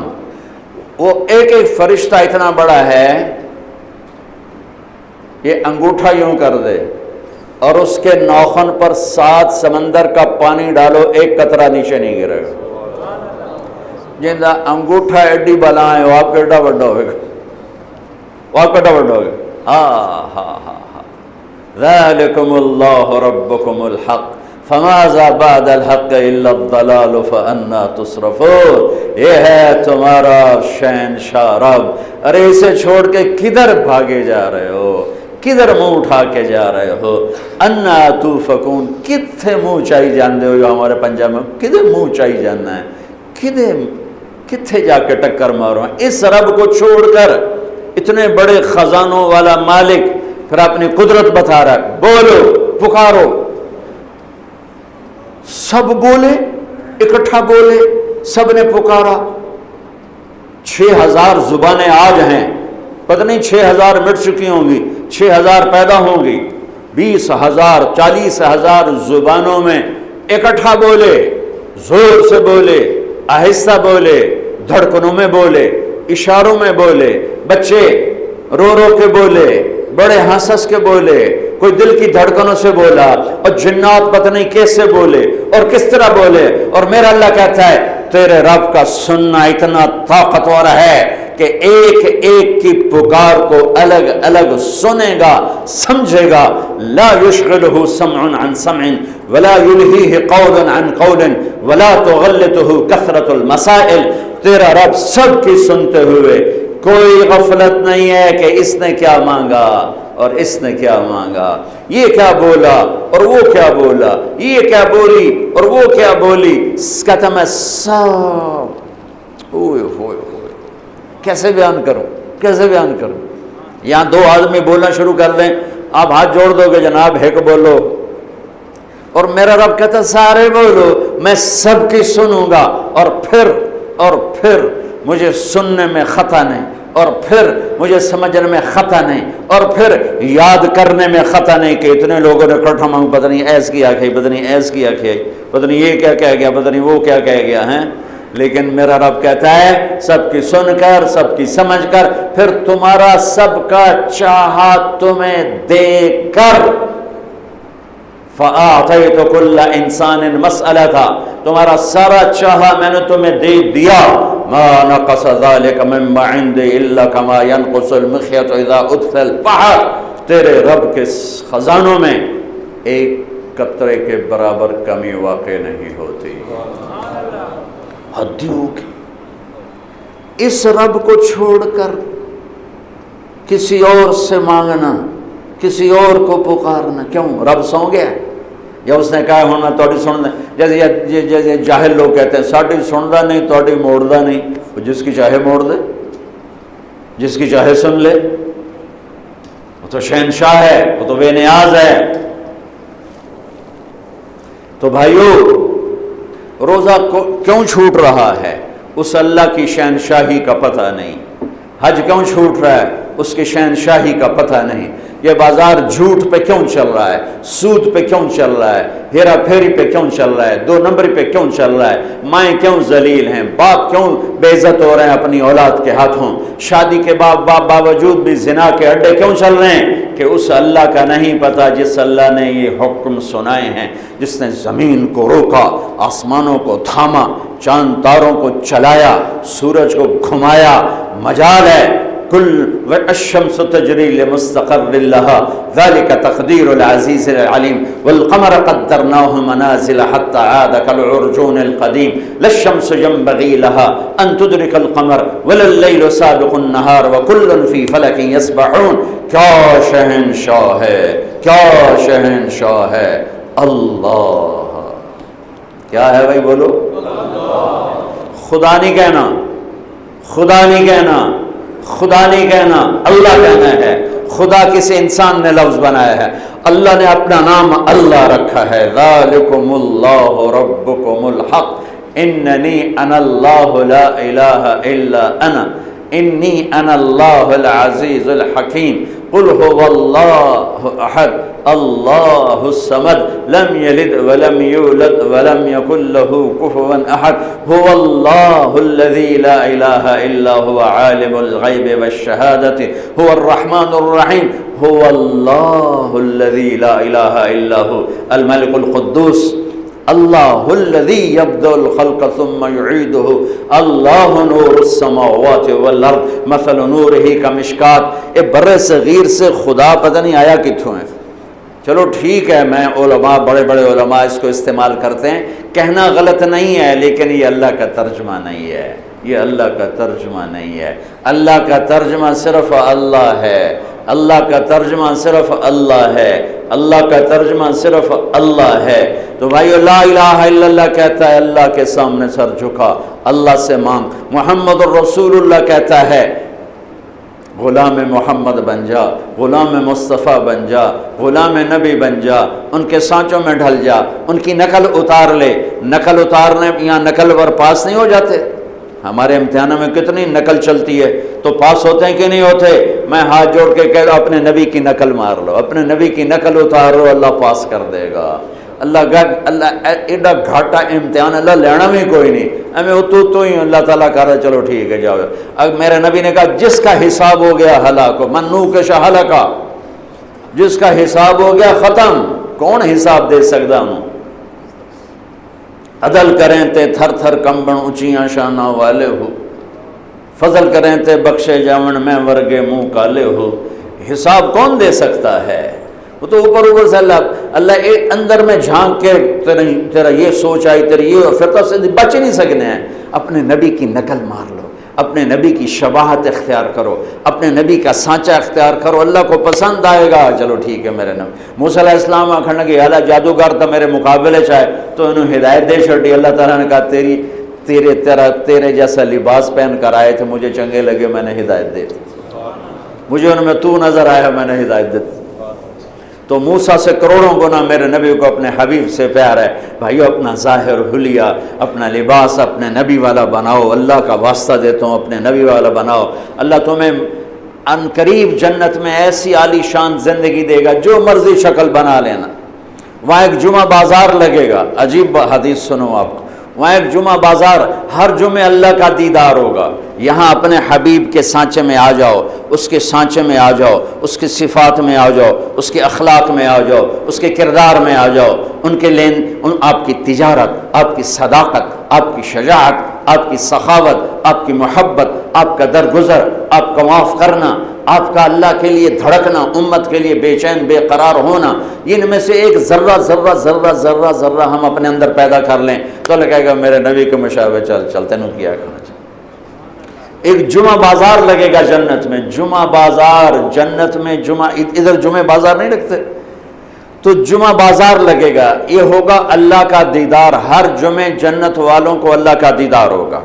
وہ ایک ایک فرشتہ اتنا بڑا ہے، یہ انگوٹھا یوں کر دے اور اس کے ناخن پر 7 سمندر کا پانی ڈالو، ایک قطرہ نیچے نہیں گرے گا۔ جن انگوٹھا ایڈی بلائیں وہ آپ ایڈا بڑا ہوئے گا، وہ آپ ایڈا بڑا ہوئے گا۔ ہاں ذالکم اللہ ربکم الحق فماذا بعد الحق الا الضلال فانا تصرفون۔ یہ ہے تمہارا شہنشاہ رب، ارے اسے چھوڑ کے کدھر بھاگے جا رہے ہو، کدھر منہ اٹھا کے جا رہے ہو؟ انا توفکون، کتھے منہ چاہی جاندے ہو جو ہمارے پنجاب میں، کدھر منہ چاہی جاننا ہے، کتھے جا کے ٹکر مارو؟ اس رب کو چھوڑ کر اتنے بڑے خزانوں والا مالک پھر اپنی قدرت بتا رہا ہے، بولو پکارو، سب بولے، اکٹھا بولے، سب نے پکارا۔ 6000 زبانیں آج ہیں، پتہ نہیں 6000 مٹ چکی ہوں گی، 6000 پیدا ہوں گی، 20,000 40,000 زبانوں میں اکٹھا بولے، زور سے بولے، آہستہ بولے، دھڑکنوں میں بولے، اشاروں میں بولے، بچے رو رو کے بولے، بڑے ہنس ہنس کے بولے، کوئی دل کی دھڑکنوں سے بولا، اور جنات پتہ نہیں کیسے بولے اور کس طرح بولے۔ اور میرا اللہ کہتا ہے تیرے رب کا سننا اتنا طاقتور ہے کہ ایک ایک کی پکار کو الگ الگ سنے گا، سمجھے گا۔ لا يشغلہ سمع عن سمع ولا يلہیہ قول عن قول ولا تغلطہ کثرت المسائل۔ تیرا رب سب کی سنتے ہوئے کوئی غفلت نہیں ہے کہ اس نے کیا مانگا اور اس نے کیا مانگا، یہ کیا بولا اور وہ کیا بولا، یہ کیا بولی اور وہ کیا بولی، کہتا میں سب ہوئے کیسے بیان کروں؟ یہاں 2 آدمی بولنا شروع کر دیں، آپ ہاتھ جوڑ دو گے جناب ہے کہ بولو، اور میرا رب کہتا سارے بولو، میں سب کی سنوں گا، اور پھر مجھے سننے میں خطا نہیں، اور پھر مجھے سمجھنے میں خطا نہیں، اور پھر یاد کرنے میں خطا نہیں کہ اتنے لوگوں نے کٹھا مانگ، پتہ نہیں ایس کی آنکھیں، پتہ نہیں ایس کی آنکھیں، پتہ نہیں یہ کیا کہہ گیا، پتہ نہیں وہ کیا کہہ گیا ہے۔ لیکن میرا رب کہتا ہے سب کی سن کر، سب کی سمجھ کر، پھر تمہارا سب کا چاہا تمہیں دے کر، فَآتَيْتُ كُلَّ إِنسَانٍ مَسْأَلَةً، تمہارا سارا چاہا میں نے تمہیں دے دیا۔ مَا نَقَصَ ذَلِكَ مِمَّا عِنْدِي إِلَّا كَمَا يَنْقُصُ الْمِخْيَطُ إِذَا أُدْخِلَ الْبَحْرَ، تیرے رب کے خزانوں میں ایک قطرے کے برابر کمی واقع نہیں ہوتی۔ حدیوں کی اس رب کو چھوڑ کر کسی اور سے مانگنا، کسی اور کو پکارنا، کیوں؟ رب سو گیا یا اس نے کہا ہونا توڑی سن دے؟ جیسے جاہل لوگ کہتے ہیں ساڑی سندا نہیں توڑی موڑدا نہیں، وہ جس کی چاہے موڑ دے، جس کی چاہے سن لے، وہ تو شہنشاہ ہے، وہ تو بے نیاز ہے۔ تو بھائیو روزہ کیوں چھوٹ رہا ہے؟ اس اللہ کی شہنشاہی کا پتہ نہیں۔ حج کیوں چھوٹ رہا ہے؟ اس کی شہنشاہی کا پتہ نہیں۔ یہ بازار جھوٹ پہ کیوں چل رہا ہے، سود پہ کیوں چل رہا ہے، ہیرا پھیری پہ کیوں چل رہا ہے، دو نمبری پہ کیوں چل رہا ہے، مائیں کیوں ذلیل ہیں، باپ کیوں بے عزت ہو رہے ہیں اپنی اولاد کے ہاتھوں، شادی کے باوجود بھی زنا کے اڈے کیوں چل رہے ہیں، کہ اس اللہ کا نہیں پتہ جس اللہ نے یہ حکم سنائے ہیں، جس نے زمین کو روکا، آسمانوں کو تھاما، چاند تاروں کو چلایا، سورج کو گھمایا، مجال ہے کل والشمس تجری لمستقر لها ذلك تقدیر العزیز العلیم والقمر قدرناه منازل حتى عاد كالعرجون القدیم لا الشمس ينبغي لها ان تدرك القمر ولا الليل سابق النهار وكل في فلك يسبحون. کیا شہنشاہ ہے، کیا شہنشاہ ہے اللہ. کیا ہے بھائی بولو؟ خدا نہیں کہنا، خدا نہیں کہنا، خدا نہیں کہنا، اللہ کہنا ہے. خدا کسی انسان نے لفظ بنایا ہے، اللہ نے اپنا نام اللہ رکھا ہے. ذالکم اللہ ربکم الحق اننی انا اللہ لا الہ الا انا انی انا اللہ العزیز الحکیم. قل هو اللہ احد اللہ الصمد لم یلد ولم یولد ولم یکن له کفوا احد. هو اللہ الذی لا الہ الا هو عالم الغیب والشہادة هو الرحمن الرحیم. هو اللہ الذی لا الہ الا هو الملک القدوس اللہ الذی یبدأ الخلق ثم یعیدہ. اللہ نور السماوات والارض مثل نورہ کمشکات. اے بر صغیر سے خدا پتہ نہیں آیا کتھوں ہے. چلو ٹھیک ہے، میں علماء بڑے بڑے علماء اس کو استعمال کرتے ہیں، کہنا غلط نہیں ہے، لیکن یہ اللہ کا ترجمہ نہیں ہے، یہ اللہ کا ترجمہ نہیں ہے. اللہ کا ترجمہ صرف اللہ ہے، اللہ کا ترجمہ صرف اللہ ہے، اللہ کا ترجمہ صرف اللہ ہے. تو بھائیو لا الہ الا اللہ کہتا ہے اللہ کے سامنے سر جھکا، اللہ سے مانگ. محمد الرسول اللہ کہتا ہے غلام محمد بن جا، غلام مصطفیٰ بن جا، غلام نبی بن جا، ان کے سانچوں میں ڈھل جا، ان کی نقل اتار لے. نقل اتارنے یہاں نقل پر پاس نہیں ہو جاتے. ہمارے امتحانوں میں کتنی نقل چلتی ہے، تو پاس ہوتے ہیں کہ نہیں ہوتے؟ میں ہاتھ جوڑ کے کہہ رہا ہوں اپنے نبی کی نقل مار لو، اپنے نبی کی نقل اتارو، اللہ پاس کر دے گا. اللہ ایڈا گھاٹا امتحان اللہ لینا بھی کوئی نہیں، ہمیں تو ہی اللہ تعالیٰ کہہ رہا چلو ٹھیک ہے جاؤ. اب میرے نبی نے کہا جس کا حساب ہو گیا ہلاک ہو، من نوقش ہلکا، جس کا حساب ہو گیا ختم. کون حساب دے سکتا ہوں؟ عدل کریں تے تھر تھر کمبن اونچیاں شانہ والے ہو، فضل کریں تے بخشے جاون میں ورگے منہ کالے ہو. حساب کون دے سکتا ہے؟ وہ تو اوپر سے اللہ اندر میں جھانک کے تیرا یہ سوچ آئی، تیری یہ فرقہ سے بچ نہیں سکنے ہیں. اپنے نبی کی نقل مار لو، اپنے نبی کی شباہت اختیار کرو، اپنے نبی کا سانچہ اختیار کرو، اللہ کو پسند آئے گا. چلو ٹھیک ہے میرے نبی. موسیٰ علیہ السلام آکھن لگے اللہ جادوگر تھا میرے مقابلے چاہے، تو انہوں ہدایت دے چھڑی. اللہ تعالیٰ نے کہا تیرے جیسا لباس پہن کر آئے تھے، مجھے چنگے لگے، میں نے ہدایت دے دی. مجھے ان میں تو نظر آیا، میں نے ہدایت دے دی. تو موسیٰ سے کروڑوں گنا میرے نبی کو اپنے حبیب سے پیار ہے. بھائیو اپنا ظاہر حلیہ، اپنا لباس اپنے نبی والا بناؤ. اللہ کا واسطہ دیتا ہوں اپنے نبی والا بناؤ. اللہ تمہیں ان قریب جنت میں ایسی عالی شان زندگی دے گا، جو مرضی شکل بنا لینا. وہاں ایک جمعہ بازار لگے گا، عجیب حدیث سنو آپ کو. وہاں ایک جمعہ بازار، ہر جمعے اللہ کا دیدار ہوگا. یہاں اپنے حبیب کے سانچے میں آ جاؤ، اس کے سانچے میں آ جاؤ، اس کی صفات میں آ جاؤ، اس کے اخلاق میں آ جاؤ، اس کے کردار میں آ جاؤ. ان کے آپ کی تجارت، آپ کی صداقت، آپ کی شجاعت، آپ کی سخاوت، آپ کی محبت، آپ کا درگزر، آپ کا معاف کرنا، آپ کا اللہ کے لیے دھڑکنا، امت کے لیے بے چین بے قرار ہونا، ان میں سے ایک ذرہ ذرہ ذرہ ذرہ ذرہ ہم اپنے اندر پیدا کر لیں تو لگے گا میرے نبی کے مشابہ چلتے نو کیا کرنا چاہیے. ایک جمعہ بازار لگے گا جنت میں. جمعہ بازار جنت میں، جمعہ ادھر جمعہ بازار نہیں لگتے، تو جمعہ بازار لگے گا. یہ ہوگا اللہ کا دیدار. ہر جمعے جنت والوں کو اللہ کا دیدار ہوگا.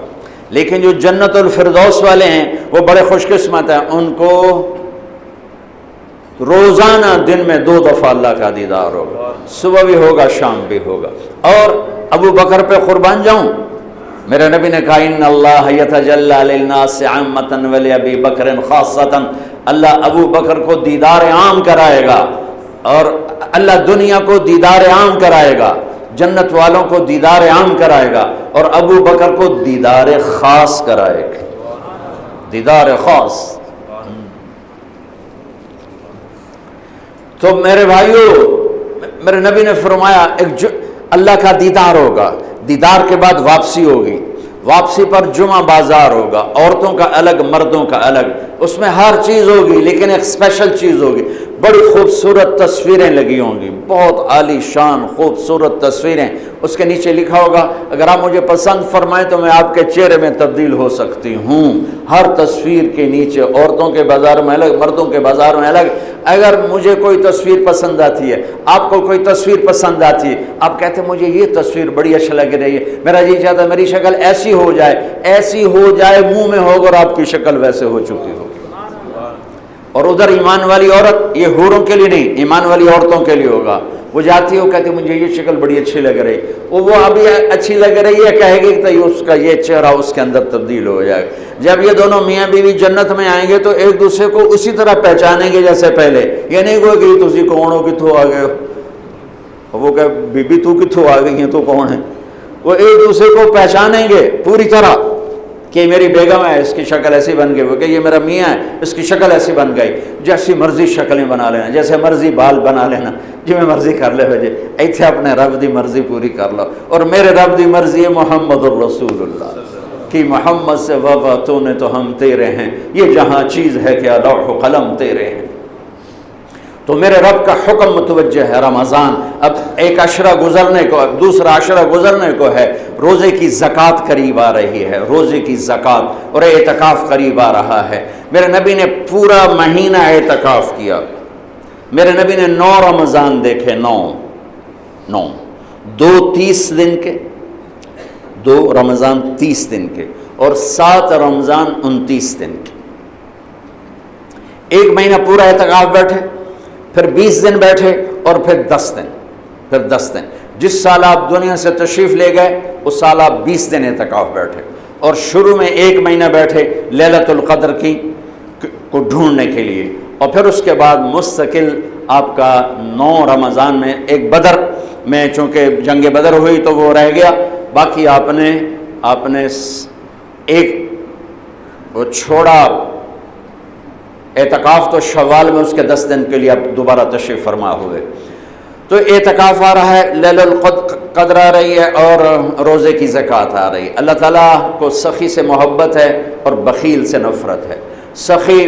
لیکن جو جنت الفردوس والے ہیں وہ بڑے خوش قسمت ہیں، ان کو روزانہ دن میں 2 دفعہ اللہ کا دیدار ہوگا. صبح بھی ہوگا، شام بھی ہوگا. اور ابو بکر پہ قربان جاؤں، میرے نبی نے کہا ان اللہ یتجلی للناس عامۃ ولی ابی بکر خاصۃ، اللہ ابو بکر کو دیدار عام کرائے گا، اور اللہ دنیا کو دیدار عام کرائے گا، جنت والوں کو دیدار عام کرائے گا، اور ابو بکر کو دیدار خاص کرائے گا، دیدار خاص۔ تو میرے بھائیو، میرے نبی نے فرمایا اللہ کا دیدار ہوگا، دیدار کے بعد واپسی ہوگی، واپسی پر جمعہ بازار ہوگا، عورتوں کا الگ مردوں کا الگ، اس میں ہر چیز ہوگی لیکن ایک اسپیشل چیز ہوگی، بڑی خوبصورت تصویریں لگی ہوں گی، بہت عالی شان خوبصورت تصویریں، اس کے نیچے لکھا ہوگا اگر آپ مجھے پسند فرمائیں تو میں آپ کے چہرے میں تبدیل ہو سکتی ہوں۔ ہر تصویر کے نیچے عورتوں کے بازار میں الگ، مردوں کے بازار میں الگ۔ اگر مجھے کوئی تصویر پسند آتی ہے، آپ کو کوئی تصویر پسند آتی ہے، آپ کہتے ہیں مجھے یہ تصویر بڑی اچھی لگ رہی ہے، میرا جی چاہتا ہے میری شکل ایسی ہو جائے، منہ میں ہوگا اور آپ کی شکل ویسے ہو چکی ہوگی۔ اور ادھر ایمان والی عورت، یہ حوروں کے لیے نہیں، ایمان والی عورتوں کے لیے ہوگا، وہ جاتی ہو کہتی مجھے یہ شکل بڑی اچھی لگ رہی، وہ ابھی اچھی لگ رہی ہے کہے گی تو اس کا یہ چہرہ اس کے اندر تبدیل ہو جائے گا۔ جب یہ دونوں میاں بیوی جنت میں آئیں گے تو ایک دوسرے کو اسی طرح پہچانیں گے جیسے پہلے، یہ نہیں کوئی کہ تسی کون ہو، کتھوں آ گئے ہو، وہ کہ بی بی تو کتھوں آ گئی ہیں، تو کون ہے، وہ ایک دوسرے کو پہچانیں گے پوری طرح کہ میری بیگم ہے، اس کی شکل ایسی بن گئی، وہ کہ یہ میرا میاں ہے، اس کی شکل ایسی بن گئی، جیسی مرضی شکلیں بنا لینا، جیسے مرضی بال بنا لینا، جو میں مرضی کر لے بجے ایتھے اپنے رب دی مرضی پوری کر لو، اور میرے رب دی مرضی ہے محمد الرسول اللہ کہ محمد سے وفا تو نے تو ہم تیرے ہیں، یہ جہاں چیز ہے کہ لوح و قلم تیرے ہیں۔ تو میرے رب کا حکم متوجہ ہے رمضان، اب ایک عشرہ گزرنے کو، اب دوسرا عشرہ گزرنے کو ہے، روزے کی زکوٰۃ قریب آ رہی ہے، روزے کی زکوٰۃ اور اعتکاف قریب آ رہا ہے۔ میرے نبی نے پورا مہینہ اعتکاف کیا، میرے نبی نے 9 رمضان دیکھے، 9 2 30 دن کے، 2 رمضان 30 دن کے، اور 7 رمضان 29 دن کے، ایک مہینہ پورا اعتکاف بیٹھے، پھر 20 دن بیٹھے، اور پھر 10 دن، جس سال آپ دنیا سے تشریف لے گئے اس سال آپ 20 دن اعتکاف بیٹھے، اور شروع میں 1 مہینہ بیٹھے لیلۃ القدر کو ڈھونڈنے کے لیے، اور پھر اس کے بعد مستقل آپ کا 9 رمضان میں ایک بدر میں، چونکہ جنگ بدر ہوئی تو وہ رہ گیا، باقی آپ نے ایک وہ چھوڑا اعتکاف، تو شوال میں اس کے 10 دن کے لیے اب دوبارہ تشریف فرما ہوئے۔ تو اعتکاف آ رہا ہے، لیلۃ القدر آ رہی ہے، اور روزے کی زکوٰۃ آ رہی ہے۔ اللہ تعالیٰ کو سخی سے محبت ہے اور بخیل سے نفرت ہے۔ سخی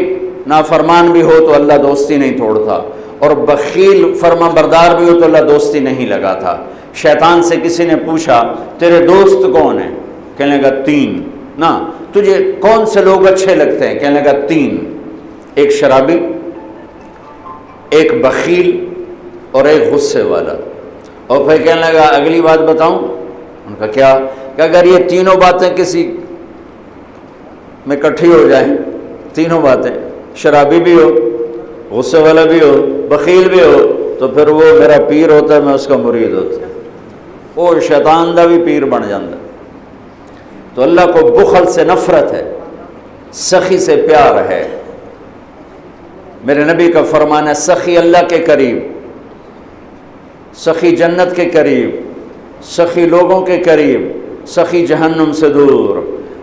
نافرمان بھی ہو تو اللہ دوستی نہیں توڑتا، اور بخیل فرما بردار بھی ہو تو اللہ دوستی نہیں لگاتا۔ شیطان سے کسی نے پوچھا تیرے دوست کون ہیں؟ کہنے لگا 3۔ نا تجھے کون سے لوگ اچھے لگتے ہیں؟ کہنے لگا 3، ایک شرابی، ایک بخیل، اور ایک غصے والا۔ اور پھر کہنے لگا اگلی بات بتاؤں؟ ان کا کیا؟ کہ اگر یہ تینوں باتیں کسی میں اکٹھی ہو جائیں، تینوں باتیں، شرابی بھی ہو، غصے والا بھی ہو، بخیل بھی ہو، تو پھر وہ میرا پیر ہوتا ہے، میں اس کا مرید ہوتا ہے، وہ شیطان دا بھی پیر بن جاتا ہے۔ تو اللہ کو بخل سے نفرت ہے، سخی سے پیار ہے۔ میرے نبی کا فرمان ہے سخی اللہ کے قریب، سخی جنت کے قریب، سخی لوگوں کے قریب، سخی جہنم سے دور،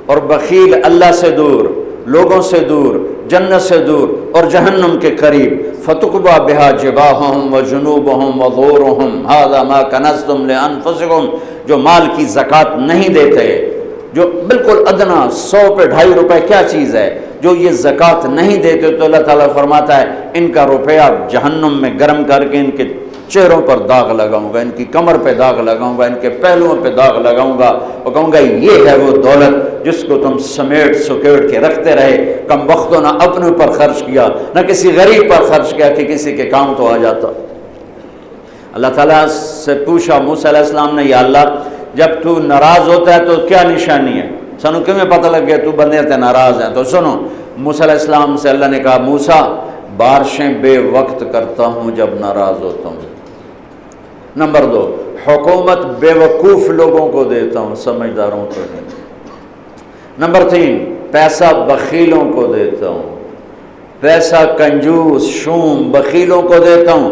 اور بخیل اللہ سے دور، لوگوں سے دور، جنت سے دور اور جہنم کے قریب۔ فتقبا بہا جباہہم وجنوبہم وظہورہم ھذا ما کنزتم لانفسکم، جو مال کی زکوٰۃ نہیں دیتے، جو بالکل ادنا 100 پہ 2.5 روپے کیا چیز ہے، جو یہ زکوٰۃ نہیں دیتے تو اللہ تعالیٰ فرماتا ہے ان کا روپیہ جہنم میں گرم کر کے ان کے چہروں پر داغ لگاؤں گا، ان کی کمر پہ داغ لگاؤں گا، ان کے پہلوؤں پہ داغ لگاؤں گا، اور کہوں گا یہ ہے وہ دولت جس کو تم سمیٹ سکیڑ کے رکھتے رہے، کم وقتوں نہ اپنے اوپر خرچ کیا، نہ کسی غریب پر خرچ کیا کہ کسی کے کام تو آ جاتا۔ اللہ تعالیٰ سے پوچھا موسیٰ علیہ السلام نے، یا اللہ جب تو ناراض ہوتا ہے تو کیا نشانی ہے؟ سنو کیوں میں پتہ لگ گیا تو بندے تے ناراض ہیں؟ تو سنو، موسیٰ علیہ السلام سے اللہ نے کہا موسیٰ بارشیں بے وقت کرتا ہوں جب ناراض ہوتا ہوں۔ نمبر 2، حکومت بے وقوف لوگوں کو دیتا ہوں، سمجھداروں کو نہیں۔ نمبر 3، پیسہ بخیلوں کو دیتا ہوں، پیسہ کنجوس شوم بخیلوں کو دیتا ہوں،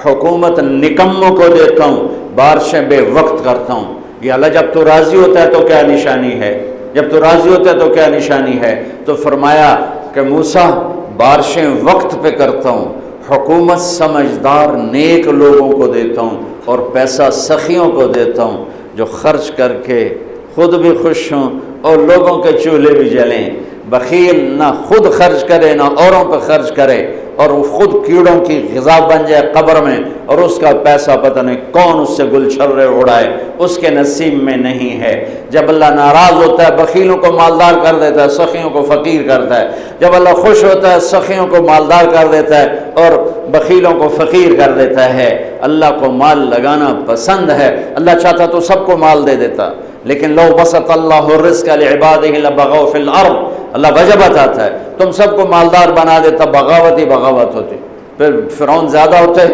حکومت نکموں کو دیتا ہوں، بارشیں بے وقت کرتا ہوں۔ یا اللہ جب تو راضی ہوتا ہے تو کیا نشانی ہے، جب تو راضی ہوتا ہے تو کیا نشانی ہے؟ تو فرمایا کہ موسیٰ بارشیں وقت پہ کرتا ہوں، حکومت سمجھدار نیک لوگوں کو دیتا ہوں، اور پیسہ سخیوں کو دیتا ہوں جو خرچ کر کے خود بھی خوش ہوں اور لوگوں کے چولہے بھی جلیں۔ بخیل نہ خود خرچ کرے نہ اوروں پہ خرچ کرے، اور وہ خود کیڑوں کی غذا بن جائے قبر میں، اور اس کا پیسہ پتہ نہیں کون اس سے گل چھرے اڑائے، اس کے نصیب میں نہیں ہے۔ جب اللہ ناراض ہوتا ہے بخیلوں کو مالدار کر دیتا ہے، سخیوں کو فقیر کرتا ہے۔ جب اللہ خوش ہوتا ہے سخیوں کو مالدار کر دیتا ہے اور بخیلوں کو فقیر کر دیتا ہے۔ اللہ کو مال لگانا پسند ہے، اللہ چاہتا تو سب کو مال دے دیتا، لیکن لو بسط اللہ الرزق لعباده لبغوا فی الارض، اللہ وجہ بتاتا ہے تم سب کو مالدار بنا دیتا، بغاوت ہی بغاوت ہوتی، پھر فرعون زیادہ ہوتے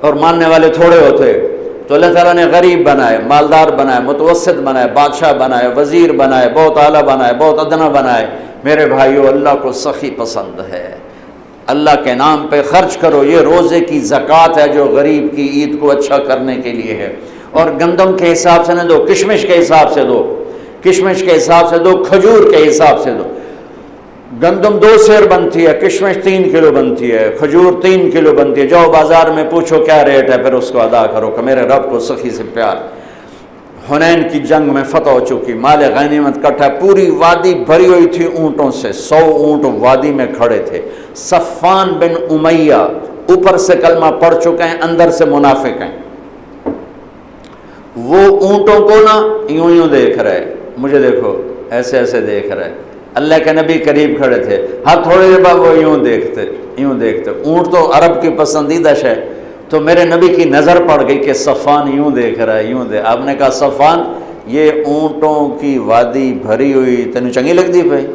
اور ماننے والے تھوڑے ہوتے۔ تو اللہ تعالیٰ نے غریب بنائے، مالدار بنائے، متوسط بنائے، بادشاہ بنائے، وزیر بنائے، بہت اعلیٰ بنائے، بہت ادنا بنائے۔ میرے بھائیو، اللہ کو سخی پسند ہے، اللہ کے نام پہ خرچ کرو، یہ روزے کی زکوٰۃ ہے جو غریب کی عید کو اچھا کرنے کے لیے ہے۔ اور گندم کے حساب سے نہ دو، کشمش کے حساب سے دو، کشمش کے حساب سے دو، کھجور کے حساب سے دو۔ گندم 2 سیر بنتی ہے، کشمش 3 کلو بنتی ہے، کھجور 3 کلو بنتی ہے۔ جاؤ بازار میں پوچھو کیا ریٹ ہے، پھر اس کو ادا کرو کہ میرے رب کو سخی سے پیار۔ حنین کی جنگ میں فتح ہو چکی، مال غنیمت کٹھا، پوری وادی بھری ہوئی تھی اونٹوں سے، 100 اونٹ وادی میں کھڑے تھے۔ صفان بن امیہ اوپر سے کلمہ پڑھ چکے ہیں، اندر سے منافق ہیں۔ وہ اونٹوں کو نا یوں یوں دیکھ رہے، مجھے دیکھو، ایسے ایسے دیکھ رہے۔ اللہ کے نبی قریب کھڑے تھے، ہر تھوڑے دیر بعد وہ یوں دیکھتے یوں دیکھتے۔ اونٹ تو عرب کی پسندیدہ ہے، تو میرے نبی کی نظر پڑ گئی کہ صفان یوں دیکھ رہا ہے، یوں دیکھ۔ آپ نے کہا صفان یہ اونٹوں کی وادی بھری ہوئی تینوں چنگی لگ دی بھائی؟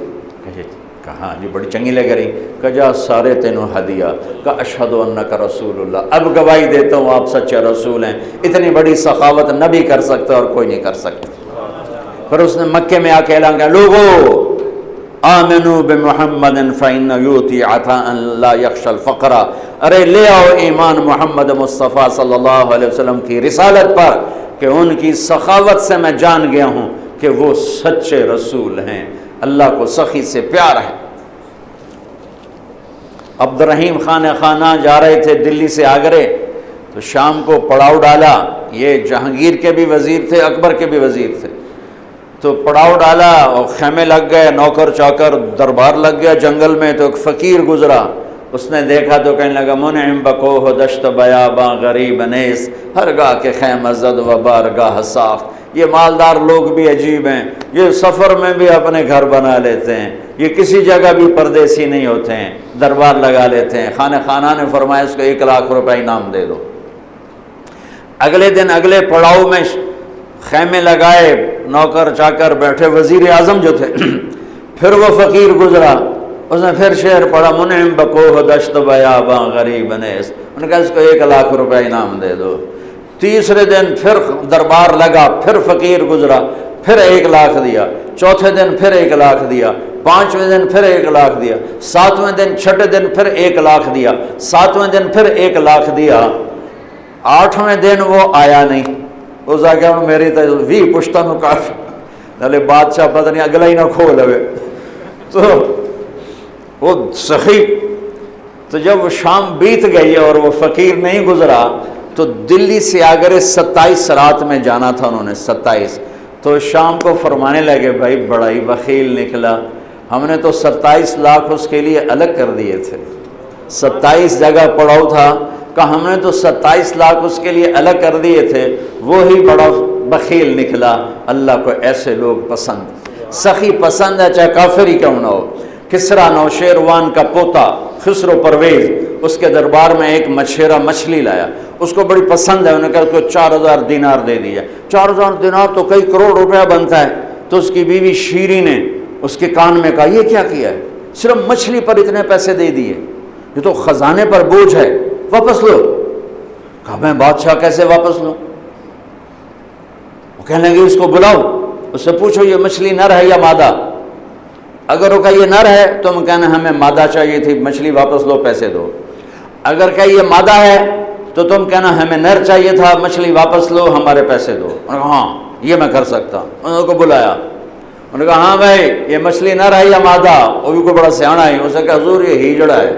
کہاں جی بڑی چنگی لگ رہی۔ کہ جا سارے تینوں ہدیہ، کہ اشہد انک رسول اللہ، اب گواہی دیتا ہوں آپ سچے رسول ہیں۔ اتنی بڑی سخاوت نبی کر سکتا اور کوئی نہیں کر سکتا۔ پھر اس نے مکے میں آ کے اعلان کیا، لوگو آمنوا بمحمد فإن یؤتی عطاء لا یخشى الفقر، ارے لے آؤ ایمان محمد مصطفیٰ صلی اللہ علیہ وسلم کی رسالت پر، کہ ان کی سخاوت سے میں جان گیا ہوں کہ وہ سچے رسول ہیں، اللہ کو سخی سے پیار ہے۔ عبد الرحیم خانہ جا رہے تھے دلی سے آگرے، تو شام کو پڑاؤ ڈالا، یہ جہانگیر کے بھی وزیر تھے، اکبر کے بھی وزیر تھے، تو پڑاؤ ڈالا اور خیمے لگ گئے، نوکر چاکر دربار لگ گیا جنگل میں۔ تو ایک فقیر گزرا، اس نے دیکھا تو کہنے لگا، منعم بکوہ دشت بیاباں غریب نیس، ہر گاہ کے خیمہ زد و بارگاہ ساخت۔ یہ مالدار لوگ بھی عجیب ہیں، یہ سفر میں بھی اپنے گھر بنا لیتے ہیں، یہ کسی جگہ بھی پردیسی نہیں ہوتے ہیں، دربار لگا لیتے ہیں۔ خانہ نے فرمایا اس کو 1 لاکھ روپے انعام دے دو۔ اگلے دن اگلے پڑاؤ میں خیمے لگائے، نوکر چاکر بیٹھے، وزیر اعظم جو تھے۔ پھر وہ فقیر گزرا، اس نے پھر شعر پڑھا، منعم بکوہ دشت بیاباں غریب نیس، انہوں نے کہا اس کو 1 لاکھ روپے انعام دے دو۔ تیسرے دن پھر دربار لگا، پھر فقیر گزرا، پھر 1 لاکھ دیا۔ چوتھے دن پھر 1 لاکھ دیا۔ 5ویں دن پھر 1 لاکھ دیا۔ 7ویں دن، 6ٹھے دن پھر 1 لاکھ دیا۔ 7ویں دن پھر 1 لاکھ دیا۔ 8ویں دن وہ آیا نہیں، وہ جا کے میری تو بھی پشتہ نو کاف نالے بادشاہ پتہ نہیں اگلا ہی نہ کھو لوے۔ تو وہ سخی، تو جب وہ شام بیت گئی اور وہ فقیر نہیں گزرا، تو دلی سے آگرے 27 رات میں جانا تھا انہوں نے، 27۔ تو شام کو فرمانے لگے، بھائی بڑا ہی بخیل نکلا، ہم نے تو 27 لاکھ اس کے لیے الگ کر دیے تھے، 27 جگہ پڑاؤ تھا، کہ ہم نے تو 27 لاکھ اس کے لیے الگ کر دیے تھے، وہی بڑا بخیل نکلا۔ اللہ کو ایسے لوگ پسند، سخی پسند ہے، چاہے کافر ہی کیوں نہ ہو۔ کسریٰ نوشیروان کا پوتا خسرو پرویز، اس کے دربار میں ایک مچھیرا مچھلی لایا، اس کو بڑی پسند ہے، انہوں نے کہا اس کو 4000 دینار دے دیا۔ 4000 دینار تو کئی کروڑ روپیہ بنتا ہے۔ تو اس کی بیوی شیری نے اس کے کان میں کہا، یہ کیا کیا ہے، صرف مچھلی پر اتنے پیسے دے دیے، یہ تو خزانے پر بوجھ ہے، واپس لو۔ کہا میں بادشاہ کیسے واپس لوں؟ وہ کہنے لگے اس کو بلاؤ، اس سے پوچھو یہ مچھلی نر ہے یا مادہ؟ اگر وہ کہ یہ نر ہے تم کہنا ہمیں مادہ چاہیے تھی، مچھلی واپس لو، پیسے دو۔ اگر کہ یہ مادہ ہے تو تم کہنا ہمیں نر چاہیے تھا، مچھلی واپس لو، ہمارے پیسے دو۔ انہوں نے کہا ہاں یہ میں کر سکتا ہوں۔ انہوں کو بلایا، انہوں نے کہا ہاں بھائی یہ مچھلی نر ہے یا مادہ؟ وہ بھی کوئی بڑا سیاںا ہے، اسے کہا حضور یہ ہیجڑا ہے۔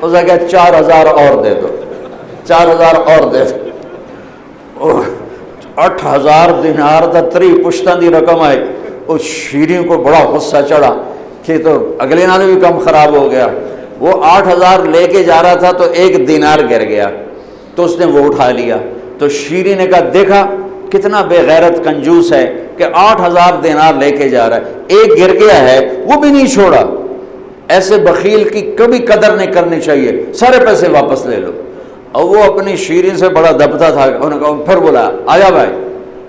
اسے کہا 4000 اور دے دو، 4000 اور دے دو۔ 8000 دینار دا 3 پشتاں دی رقم آئی۔ اس شیریں کو بڑا غصہ چڑھا کہ تو اگلے نال بھی کم خراب ہو گیا۔ وہ 8000 لے کے جا رہا تھا تو 1 دینار گر گیا تو اس نے وہ اٹھا لیا۔ تو شیریں نے کہا دیکھا کتنا بے غیرت کنجوس ہے کہ 8000 دینار لے کے جا رہا ہے، 1 گر گیا ہے وہ بھی نہیں چھوڑا۔ ایسے بخیل کی کبھی قدر نہیں کرنی چاہیے، سارے پیسے واپس لے لو۔ اور وہ اپنی شیریں سے بڑا دبتا تھا، انہوں نے کہا پھر بولا آیا بھائی،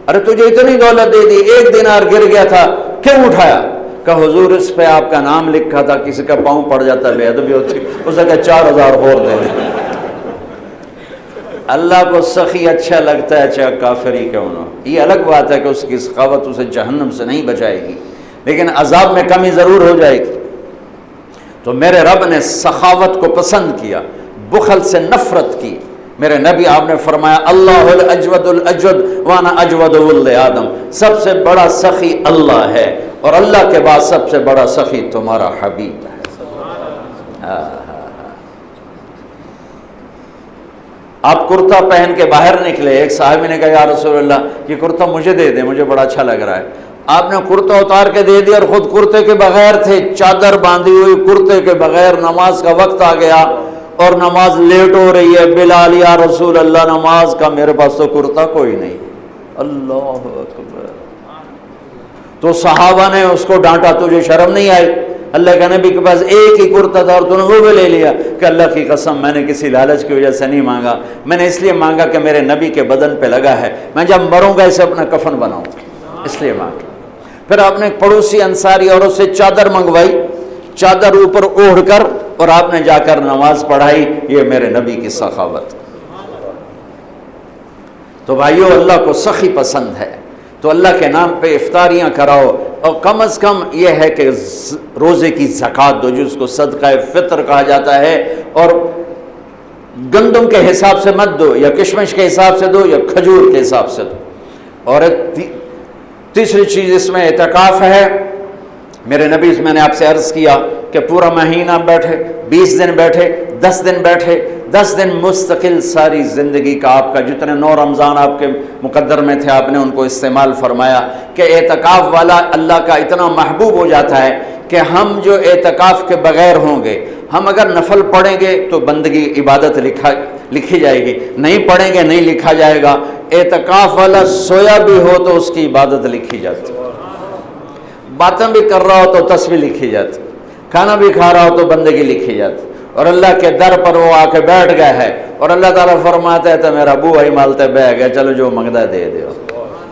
ارے تجھے اتنی دولت دے دی، 1 دینار گر گیا تھا کیوں اٹھایا؟ کہ حضور اس پہ آپ کا نام لکھا تھا، کسی کا پاؤں پڑ جاتا بے ادبی ہوتی، اسے کہا 4000 اور دے دیں۔ اللہ کو سخی اچھا لگتا ہے چاہے کافر ہی کیوں نہ۔ یہ الگ بات ہے کہ اس کی سخاوت اسے جہنم سے نہیں بچائے گی، لیکن عذاب میں کمی ضرور ہو جائے گی۔ تو میرے رب نے سخاوت کو پسند کیا، بخل سے نفرت کی۔ میرے نبی آپ نے فرمایا اللہ الاجود الاجود وانا اجود ولد آدم، سب سے بڑا سخی اللہ ہے اور اللہ کے بعد سب سے بڑا سخی تمہارا حبیب ہے۔ آپ کرتا پہن کے باہر نکلے، ایک صحابی نے کہا یا رسول اللہ یہ کرتا مجھے دے دیں، مجھے بڑا اچھا لگ رہا ہے۔ آپ نے کرتا اتار کے دے دیا اور خود کرتے کے بغیر تھے، چادر باندھی ہوئی کرتے کے بغیر۔ نماز کا وقت آ گیا اور نماز لیٹ ہو رہی ہے، بلال یا رسول اللہ نماز کا، میرے پاس تو کرتا کوئی نہیں۔ اللہ اکبر۔ تو صحابہ نے اس کو ڈانٹا، تجھے شرم نہیں آئی؟ اللہ کے نبی کے پاس ایک ہی کرتا تھا اور تو نے وہ بھی لے لیا۔ کہ اللہ کی قسم میں نے کسی لالچ کی وجہ سے نہیں مانگا، میں نے اس لیے مانگا کہ میرے نبی کے بدن پہ لگا ہے، میں جب مروں گا اسے اپنا کفن بناؤں، اس لیے مانگا۔ پھر آپ نے پڑوسی انصاری عورت سے چادر منگوائی، چادر اوپر اوڑھ کر، اور آپ نے جا کر نماز پڑھائی۔ یہ میرے نبی کی سخاوت۔ تو بھائیو اللہ کو سخی پسند ہے، تو اللہ کے نام پہ افطاریاں کراؤ، اور کم از کم یہ ہے کہ روزے کی زکوٰۃ دو، جس کو صدقہ فطر کہا جاتا ہے، اور گندم کے حساب سے مت دو، یا کشمش کے حساب سے دو، یا کھجور کے حساب سے دو۔ اور تیسری چیز اس میں اعتکاف ہے۔ میرے نبی میں نے آپ سے عرض کیا کہ پورا مہینہ بیٹھے، 20 دن بیٹھے، 10 دن بیٹھے، 10 دن مستقل ساری زندگی کا آپ کا جتنے 9 رمضان آپ کے مقدر میں تھے آپ نے ان کو استعمال فرمایا۔ کہ اعتکاف والا اللہ کا اتنا محبوب ہو جاتا ہے کہ ہم جو اعتکاف کے بغیر ہوں گے، ہم اگر نفل پڑھیں گے تو بندگی عبادت لکھی جائے گی، نہیں پڑھیں گے نہیں لکھا جائے گا۔ اعتکاف والا سویا بھی ہو تو اس کی عبادت لکھی جاتی، باتیں بھی کر رہا ہو تو تسبیح لکھی جاتی، کھانا بھی کھا رہا ہو تو بندگی لکھی جاتی۔ اور اللہ کے در پر وہ آ کے بیٹھ گیا ہے، اور اللہ تعالیٰ فرماتا ہے تو میرا ابو بھائی مالتے بہ گیا، چلو جو منگتا ہے دے دیو،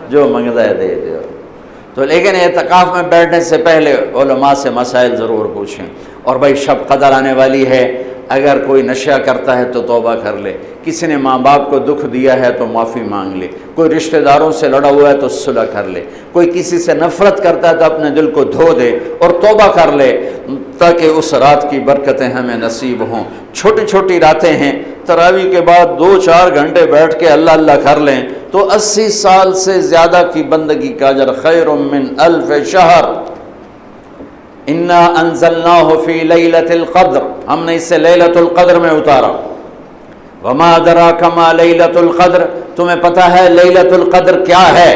جو منگتا ہے دے دیو۔ تو لیکن اعتکاف میں بیٹھنے سے پہلے علماء سے مسائل ضرور پوچھیں۔ اور بھائی شب قدر آنے والی ہے، اگر کوئی نشہ کرتا ہے تو توبہ کر لے، کسی نے ماں باپ کو دکھ دیا ہے تو معافی مانگ لے، کوئی رشتہ داروں سے لڑا ہوا ہے تو صلح کر لے، کوئی کسی سے نفرت کرتا ہے تو اپنے دل کو دھو دے اور توبہ کر لے، تاکہ اس رات کی برکتیں ہمیں نصیب ہوں۔ چھوٹی چھوٹی راتیں ہیں، تراویح کے بعد 2-4 گھنٹے بیٹھ کے اللہ اللہ کر لیں تو 80 سال سے زیادہ کی بندگی کا اجر خیر من 1000 شہر۔ انا انزلناہ فی لیلۃ القدر، ہم نے اسے لیلۃ القدر میں اتارا۔ وما ادراک ما لیلۃ القدر، تمہیں پتہ ہے لیلۃ القدر کیا ہے؟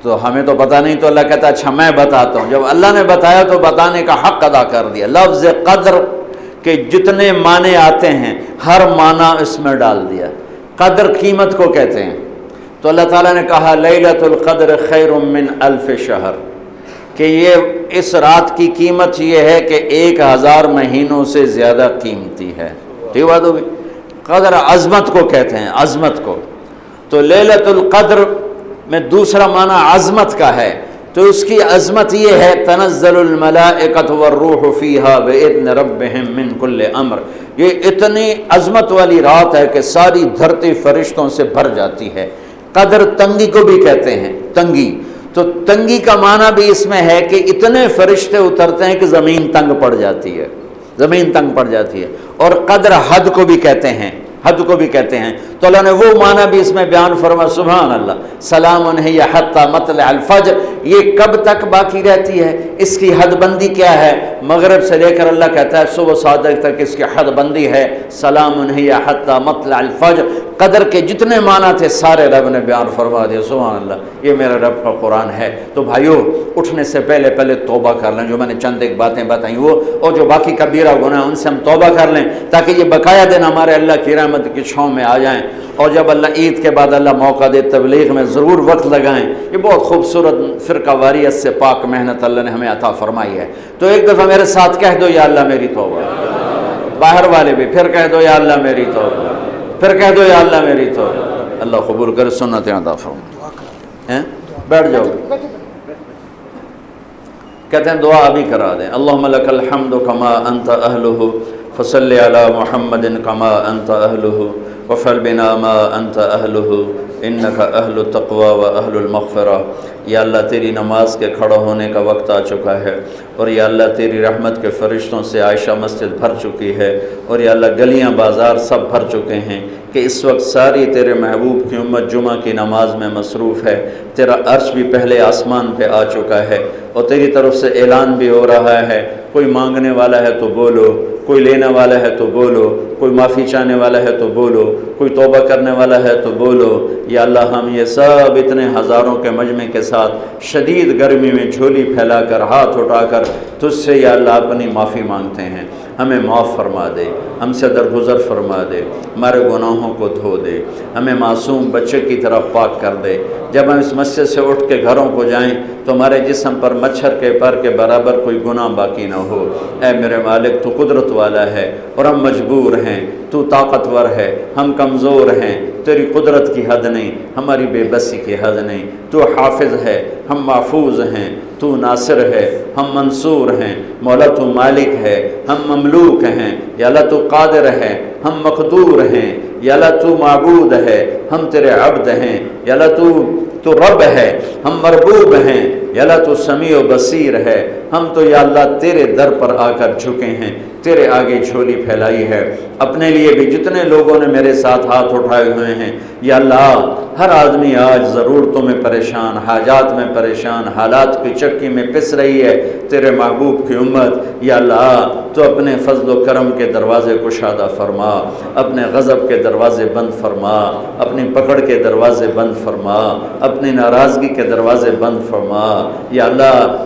تو ہمیں تو پتہ نہیں، تو اللہ کہتا ہے اچھا میں بتاتا ہوں۔ جب اللہ نے بتایا تو بتانے کا حق ادا کر دیا۔ لفظ قدر کے جتنے معنی آتے ہیں ہر معنی اس میں ڈال دیا۔ قدر قیمت کو کہتے ہیں، تو اللہ تعالیٰ نے کہا لیلۃ القدر خیر من 1000 شہر، کہ یہ اس رات کی قیمت یہ ہے کہ 1000 مہینوں سے زیادہ قیمتی ہے۔ ٹھیک بات ہوگی؟ قدر عظمت کو کہتے ہیں، عظمت کو۔ تو لیلۃ القدر میں دوسرا معنی عظمت کا ہے، تو اس کی عظمت یہ ہے تنزل الملائکۃ والروح فیہا بإذن ربہم من کل امر، یہ اتنی عظمت والی رات ہے کہ ساری دھرتی فرشتوں سے بھر جاتی ہے۔ قدر تنگی کو بھی کہتے ہیں، تنگی، تو تنگی کا معنی بھی اس میں ہے کہ اتنے فرشتے اترتے ہیں کہ زمین تنگ پڑ جاتی ہے، زمین تنگ پڑ جاتی ہے۔ اور قدر حد کو بھی کہتے ہیں، حد کو بھی کہتے ہیں، تو اللہ نے وہ معنی بھی اس میں بیان فرما، سبحان اللہ، سلام ہی حتی مطلع الفجر، یہ کب تک باقی رہتی ہے، اس کی حد بندی کیا ہے؟ مغرب سے لے کر اللہ کہتا ہے صبح صادق تک اس کی حد بندی ہے، سلام ہی حتی مطلع الفجر۔ قدر کے جتنے معنی تھے سارے رب نے بیان فرما دیا، سبحان اللہ، یہ میرا رب کا قرآن ہے۔ تو بھائیو، اٹھنے سے پہلے توبہ کر لیں، جو میں نے چند ایک باتیں بتائیں وہ، اور جو باقی کبیرہ گناہ ہیں ان سے ہم توبہ کر لیں، تاکہ یہ بقایا دن ہمارے اللہ کی رحمت کی چھاؤں میں آ جائیں۔ اور جب اللہ عید کے بعد اللہ موقع دے تبلیغ میں ضرور وقت لگائیں، یہ بہت خوبصورت فرقہ واریت سے پاک محنت اللہ نے ہمیں عطا فرمائی ہے۔ تو ایک دفعہ میرے ساتھ کہہ دو، یا اللہ میری توبہ، باہر والے بھی پھر کہہ دو، یا اللہ میری توبہ، پھر کہہ دو، یا اللہ میری توبہ۔ اللہ قبول کرے، سنتیں عطا فرمائے۔ بیٹھ جاؤ، کہتے ہیں دعا ابھی کرا دیں، اللہم لک الحمد کما انت اہلہ فصلی علی محمد کما انت اہلہ وفعل بنا ما انت اہلہ انک اہل التقوی و اہل المغفرہ۔ یا اللہ تیری نماز کے کھڑا ہونے کا وقت آ چکا ہے، اور یا اللہ تیری رحمت کے فرشتوں سے عائشہ مسجد بھر چکی ہے، اور یا اللہ گلیاں بازار سب بھر چکے ہیں کہ اس وقت ساری تیرے محبوب کی امت جمعہ کی نماز میں مصروف ہے۔ تیرا عرش بھی پہلے آسمان پہ آ چکا ہے، اور تیری طرف سے اعلان بھی ہو رہا ہے، کوئی مانگنے والا ہے تو بولو، کوئی لینے والا ہے تو بولو، کوئی معافی چاہنے والا ہے تو بولو، کوئی توبہ کرنے والا ہے تو بولو۔ یا اللہ ہم یہ سب اتنے ہزاروں کے مجمع کے ساتھ شدید گرمی میں جھولی پھیلا کر ہاتھ اٹھا کر تجھ سے یا اللہ اپنی معافی مانگتے ہیں، ہمیں معاف فرما دے، ہم سے درگزر فرما دے، ہمارے گناہوں کو دھو دے، ہمیں معصوم بچے کی طرح پاک کر دے۔ جب ہم اس مسجد سے اٹھ کے گھروں کو جائیں تو ہمارے جسم پر مچھر کے پر کے برابر کوئی گناہ باقی نہ ہو۔ اے میرے مالک، تو قدرت والا ہے اور ہم مجبور ہیں، تو طاقتور ہے، ہم کمزور ہیں، تیری قدرت کی حد نہیں، ہماری بے بسی کی حد نہیں۔ تو حافظ ہے، ہم محفوظ ہیں، تو ناصر ہے، ہم منصور ہیں، مولا تو مالک ہے، ہم مملوک ہیں، یا اللہ تو قادر ہے، ہم مقدور ہیں، یا اللہ تو معبود ہے، ہم تیرے عبد ہیں، یا اللہ تو رب ہے، ہم مربوب ہیں، یا اللہ تو سمیع و بصیر ہے، ہم تو یا اللہ تیرے در پر آ کر جھکے ہیں، تیرے آگے جھولی پھیلائی ہے۔ اپنے لیے بھی جتنے لوگوں نے میرے ساتھ ہاتھ اٹھائے ہوئے ہیں، یا اللہ ہر آدمی آج ضرورتوں میں پریشان، حاجات میں پریشان، حالات کی چکی میں پس رہی ہے، تیرے محبوب کی امت، یا اللہ تو اپنے فضل و کرم کے دروازے کشادہ فرما، اپنے غضب کے دروازے بند فرما، اپنی پکڑ کے دروازے بند فرما، اپنی ناراضگی کے دروازے بند فرما۔ یا اللہ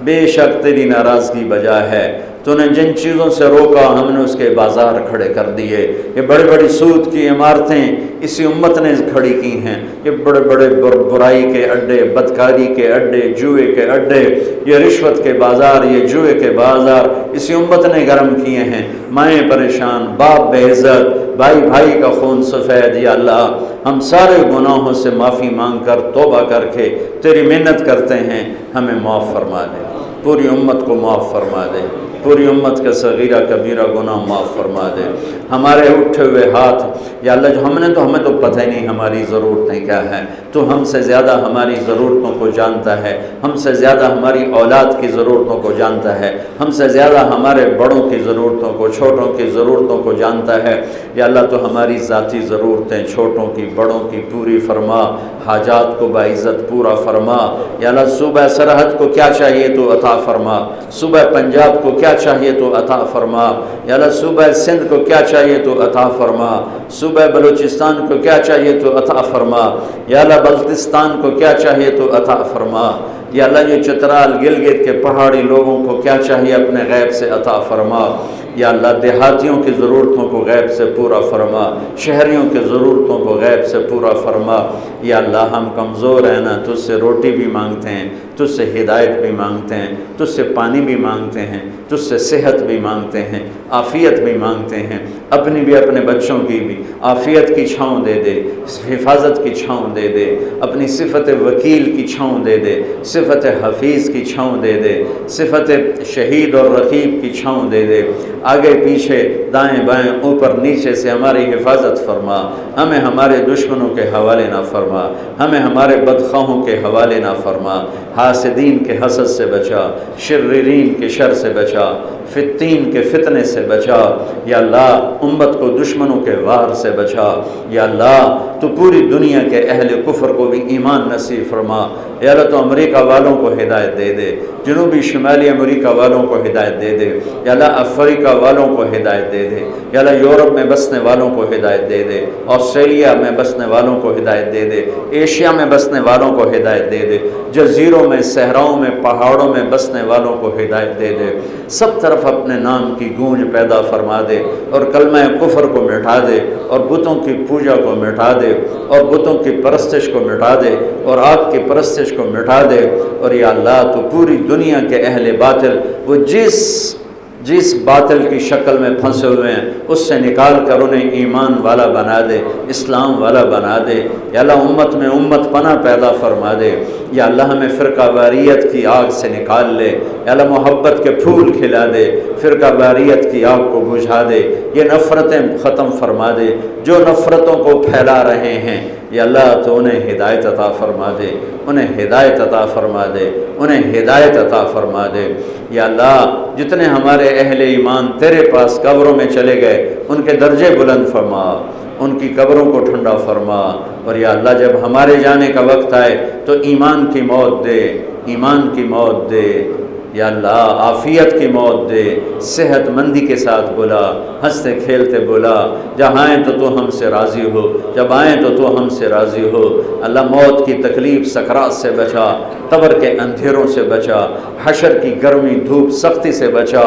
بے شک تیری ناراضگی بجا ہے، تو نے جن چیزوں سے روکا ہم نے اس کے بازار کھڑے کر دیے۔ یہ بڑی بڑی سود کی عمارتیں اسی امت نے کھڑی کی ہیں، یہ بڑے بڑے برائی کے اڈے، بدکاری کے اڈے، جوئے کے اڈے، یہ رشوت کے بازار، یہ جوئے کے بازار اسی امت نے گرم کیے ہیں۔ مائیں پریشان، باپ بے عزت، بھائی بھائی کا خون سفید۔ یا اللہ ہم سارے گناہوں سے معافی مانگ کر توبہ کر کے تیری منت کرتے ہیں، ہمیں معاف فرما دے، پوری امت کو معاف فرما دے، پوری امت کا صغیرہ کبیرہ گناہ معاف فرما دے۔ ہمارے اٹھے ہوئے ہاتھ یا اللہ جو ہمیں تو پتہ ہی نہیں ہماری ضرورتیں کیا ہیں، تو ہم سے زیادہ ہماری ضرورتوں کو جانتا ہے، ہم سے زیادہ ہماری اولاد کی ضرورتوں کو جانتا ہے، ہم سے زیادہ ہمارے بڑوں کی ضرورتوں کو، چھوٹوں کی ضرورتوں کو جانتا ہے۔ یا اللہ تو ہماری ذاتی ضرورتیں چھوٹوں کی بڑوں کی پوری فرما، حاجات کو باعزت پورا فرما۔ یا اللہ صوبہ سرحد کو کیا چاہیے تو عطا فرما، صوبہ پنجاب کو کیا چاہیے تو عطا فرما، یا اللہ صوبہ سندھ کو کیا چاہیے تو عطا فرما، صوبہ بلوچستان کو کیا چاہیے تو عطا فرما، یا اللہ بلتستان کو کیا چاہیے تو عطا فرما۔ یا اللہ یہ چترال گلگت کے پہاڑی لوگوں کو کیا چاہیے اپنے غیب سے عطا فرما۔ یا اللہ دیہاتیوں کی ضرورتوں کو غیب سے پورا فرما، شہریوں کی ضرورتوں کو غیب سے پورا فرما۔ یا اللہ ہم کمزور ہیں نا، تجھ سے روٹی بھی مانگتے ہیں، تجھ سے ہدایت بھی مانگتے ہیں، تجھ سے پانی بھی مانگتے ہیں، تجھ سے صحت بھی مانگتے ہیں، عافیت بھی مانگتے ہیں، اپنی بھی اپنے بچوں کی بھی عافیت کی چھاؤں دے دے، حفاظت کی چھاؤں دے دے، اپنی صفت وکیل کی چھاؤں دے دے، صفت حفیظ کی چھاؤں دے دے، صفت شہید اور رقیب کی چھاؤں دے دے، آگے پیچھے دائیں بائیں اوپر نیچے سے ہماری حفاظت فرما، ہمیں ہمارے دشمنوں کے حوالے نہ فرما، ہمیں ہمارے بدخواہوں کے حوالے نہ فرما، حاسدین کے حسد سے بچا، شررین کے شر سے بچا، فتین کے فتنے سے بچا، یا اللہ امت کو دشمنوں کے وار سے بچا، یا اللہ تو پوری دنیا کے اہل کفر کو بھی ایمان نصیب فرما، یا اللہ تو امریکہ والوں کو ہدایت دے دے، جنوبی شمالی امریکہ والوں کو ہدایت دے دے، یا اللہ افریقہ والوں کو ہدایت دے دے، یا اللہ یورپ میں بسنے والوں کو ہدایت دے دے، آسٹریلیا میں بسنے والوں کو ہدایت دے دے، ایشیا میں بسنے والوں کو ہدایت دے دے، جزیروں میں صحراؤں میں پہاڑوں میں بسنے والوں کو ہدایت دے دے، سب طرف اپنے نام کی گونج پیدا فرما دے اور کلمہ کفر کو مٹا دے اور بتوں کی پوجا کو مٹا دے اور بتوں کی پرستش کو مٹا دے اور آگ کی پرستش کو مٹا دے، اور یا اللہ تو پوری دنیا کے اہل باطل وہ جس باطل کی شکل میں پھنسے ہوئے ہیں اس سے نکال کر انہیں ایمان والا بنا دے، اسلام والا بنا دے، یا اللہ امت میں امت پناہ پیدا فرما دے، یا اللہ ہمیں فرقہ واریت کی آگ سے نکال لے، یا اللہ محبت کے پھول کھلا دے، فرقہ واریت کی آگ کو بجھا دے، یہ نفرتیں ختم فرما دے جو نفرتوں کو پھیلا رہے ہیں، یا اللہ تو انہیں ہدایت عطا فرما دے، انہیں ہدایت عطا فرما دے، انہیں ہدایت عطا فرما دے، یا اللہ جتنے ہمارے اہل ایمان تیرے پاس قبروں میں چلے گئے ان کے درجے بلند فرما، ان کی قبروں کو ٹھنڈا فرما، اور یا اللہ جب ہمارے جانے کا وقت آئے تو ایمان کی موت دے، ایمان کی موت دے، یا اللہ عافیت کی موت دے، صحت مندی کے ساتھ بلا، ہنستے کھیلتے بلا، جہاں آئیں تو ہم سے راضی ہو، جب آئیں تو ہم سے راضی ہو، اللہ موت کی تکلیف سکرات سے بچا، قبر کے اندھیروں سے بچا، حشر کی گرمی دھوپ سختی سے بچا،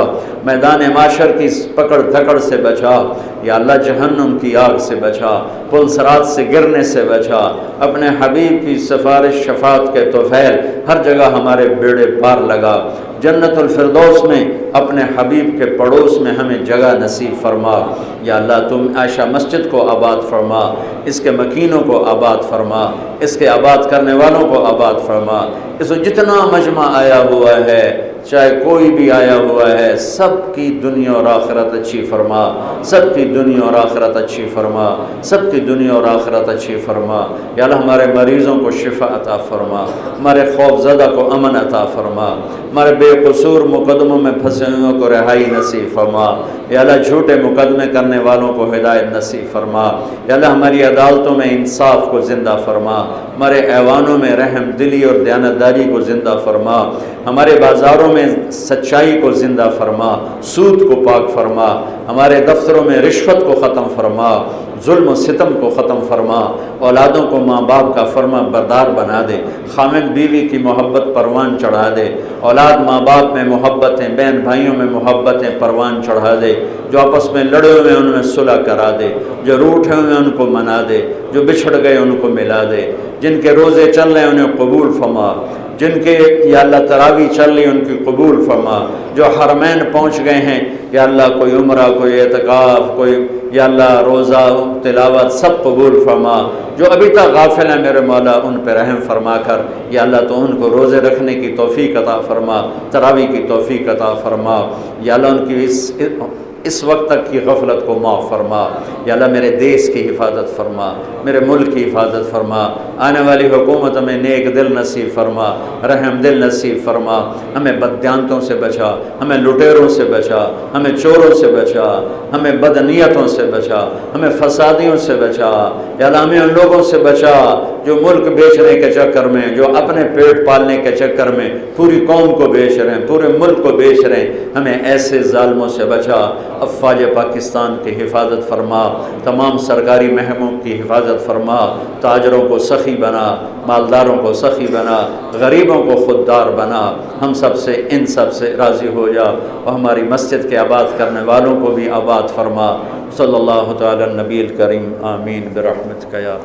میدان معاشر کی پکڑ دھکڑ سے بچا، یا اللہ جہنم کی آگ سے بچا، پل صراط سے گرنے سے بچا، اپنے حبیب کی سفارش شفاعت کے طفیل ہر جگہ ہمارے بیڑے پار لگا، جنت الفردوس میں اپنے حبیب کے پڑوس میں ہمیں جگہ نصیب فرما، یا اللہ تم عائشہ مسجد کو آباد فرما، اس کے مکینوں کو آباد فرما، اس کے آباد کرنے والوں کو آباد فرما، اس کو جتنا مجمع آیا ہوا ہے چاہے کوئی بھی آیا ہوا ہے سب کی دنیا اور آخرت اچھی فرما، سب کی دنیا اور آخرت اچھی فرما، سب کی دنیا اور آخرت اچھی فرما، یا اللہ ہمارے مریضوں کو شفا عطا فرما، ہمارے خوف زدہ کو امن عطا فرما، ہمارے بے قصور مقدموں میں پھنسے ہوئوں کو رہائی نصیب فرما، یا اللہ جھوٹے مقدمے کرنے والوں کو ہدایت نصیب فرما، یا اللہ ہماری عدالتوں میں انصاف کو زندہ فرما، ہمارے ایوانوں میں رحم دلی اور دیانتداری کو زندہ فرما، ہمارے بازاروں میں سچائی کو زندہ فرما، سود کو پاک فرما، ہمارے دفتروں میں رشوت کو ختم فرما، ظلم و ستم کو ختم فرما، اولادوں کو ماں باپ کا فرما بردار بنا دے، خامد بیوی کی محبت پروان چڑھا دے، اولاد ماں باپ میں محبتیں، بہن بھائیوں میں محبتیں پروان چڑھا دے، جو آپس میں لڑے ہوئے ان میں صلح کرا دے، جو روٹھے ہوئے ان کو منا دے، جو بچھڑ گئے ان کو ملا دے، جن کے روزے چل رہے انہیں قبول فرما، جن کے یا اللہ تراویح چل رہی ان کی قبول فرما، جو حرمین پہنچ گئے ہیں یا اللہ کوئی عمرہ کوئی اعتکاف کوئی یا اللہ روزہ تلاوت سب قبول فرما، جو ابھی تک غافل ہیں میرے مولا ان پہ رحم فرما کر یا اللہ تو ان کو روزے رکھنے کی توفیق عطا فرما، تراویح کی توفیق عطا فرما، یا اللہ ان کی اس وقت تک کی غفلت کو معاف فرما، یا اللہ میرے دیس کی حفاظت فرما، میرے ملک کی حفاظت فرما، آنے والی حکومت ہمیں نیک دل نصیب فرما، رحم دل نصیب فرما، ہمیں بددیانتوں سے بچا، ہمیں لٹیروں سے بچا، ہمیں چوروں سے بچا، ہمیں بدنیتوں سے بچا، ہمیں فسادیوں سے بچا، یا اللہ ہمیں ان لوگوں سے بچا جو ملک بیچنے کے چکر میں، جو اپنے پیٹ پالنے کے چکر میں پوری قوم کو بیچ رہے ہیں، پورے ملک کو بیچ رہے ہیں، ہمیں ایسے ظالموں سے بچا، افواج پاکستان کی حفاظت فرما، تمام سرکاری محکموں کی حفاظت فرما، تاجروں کو سخی بنا، مالداروں کو سخی بنا، غریبوں کو خوددار بنا، ہم سب سے ان سب سے راضی ہو جا، اور ہماری مسجد کے آباد کرنے والوں کو بھی آباد فرما، صلی اللہ تعالی النبی الکریم، آمین برحمتک یا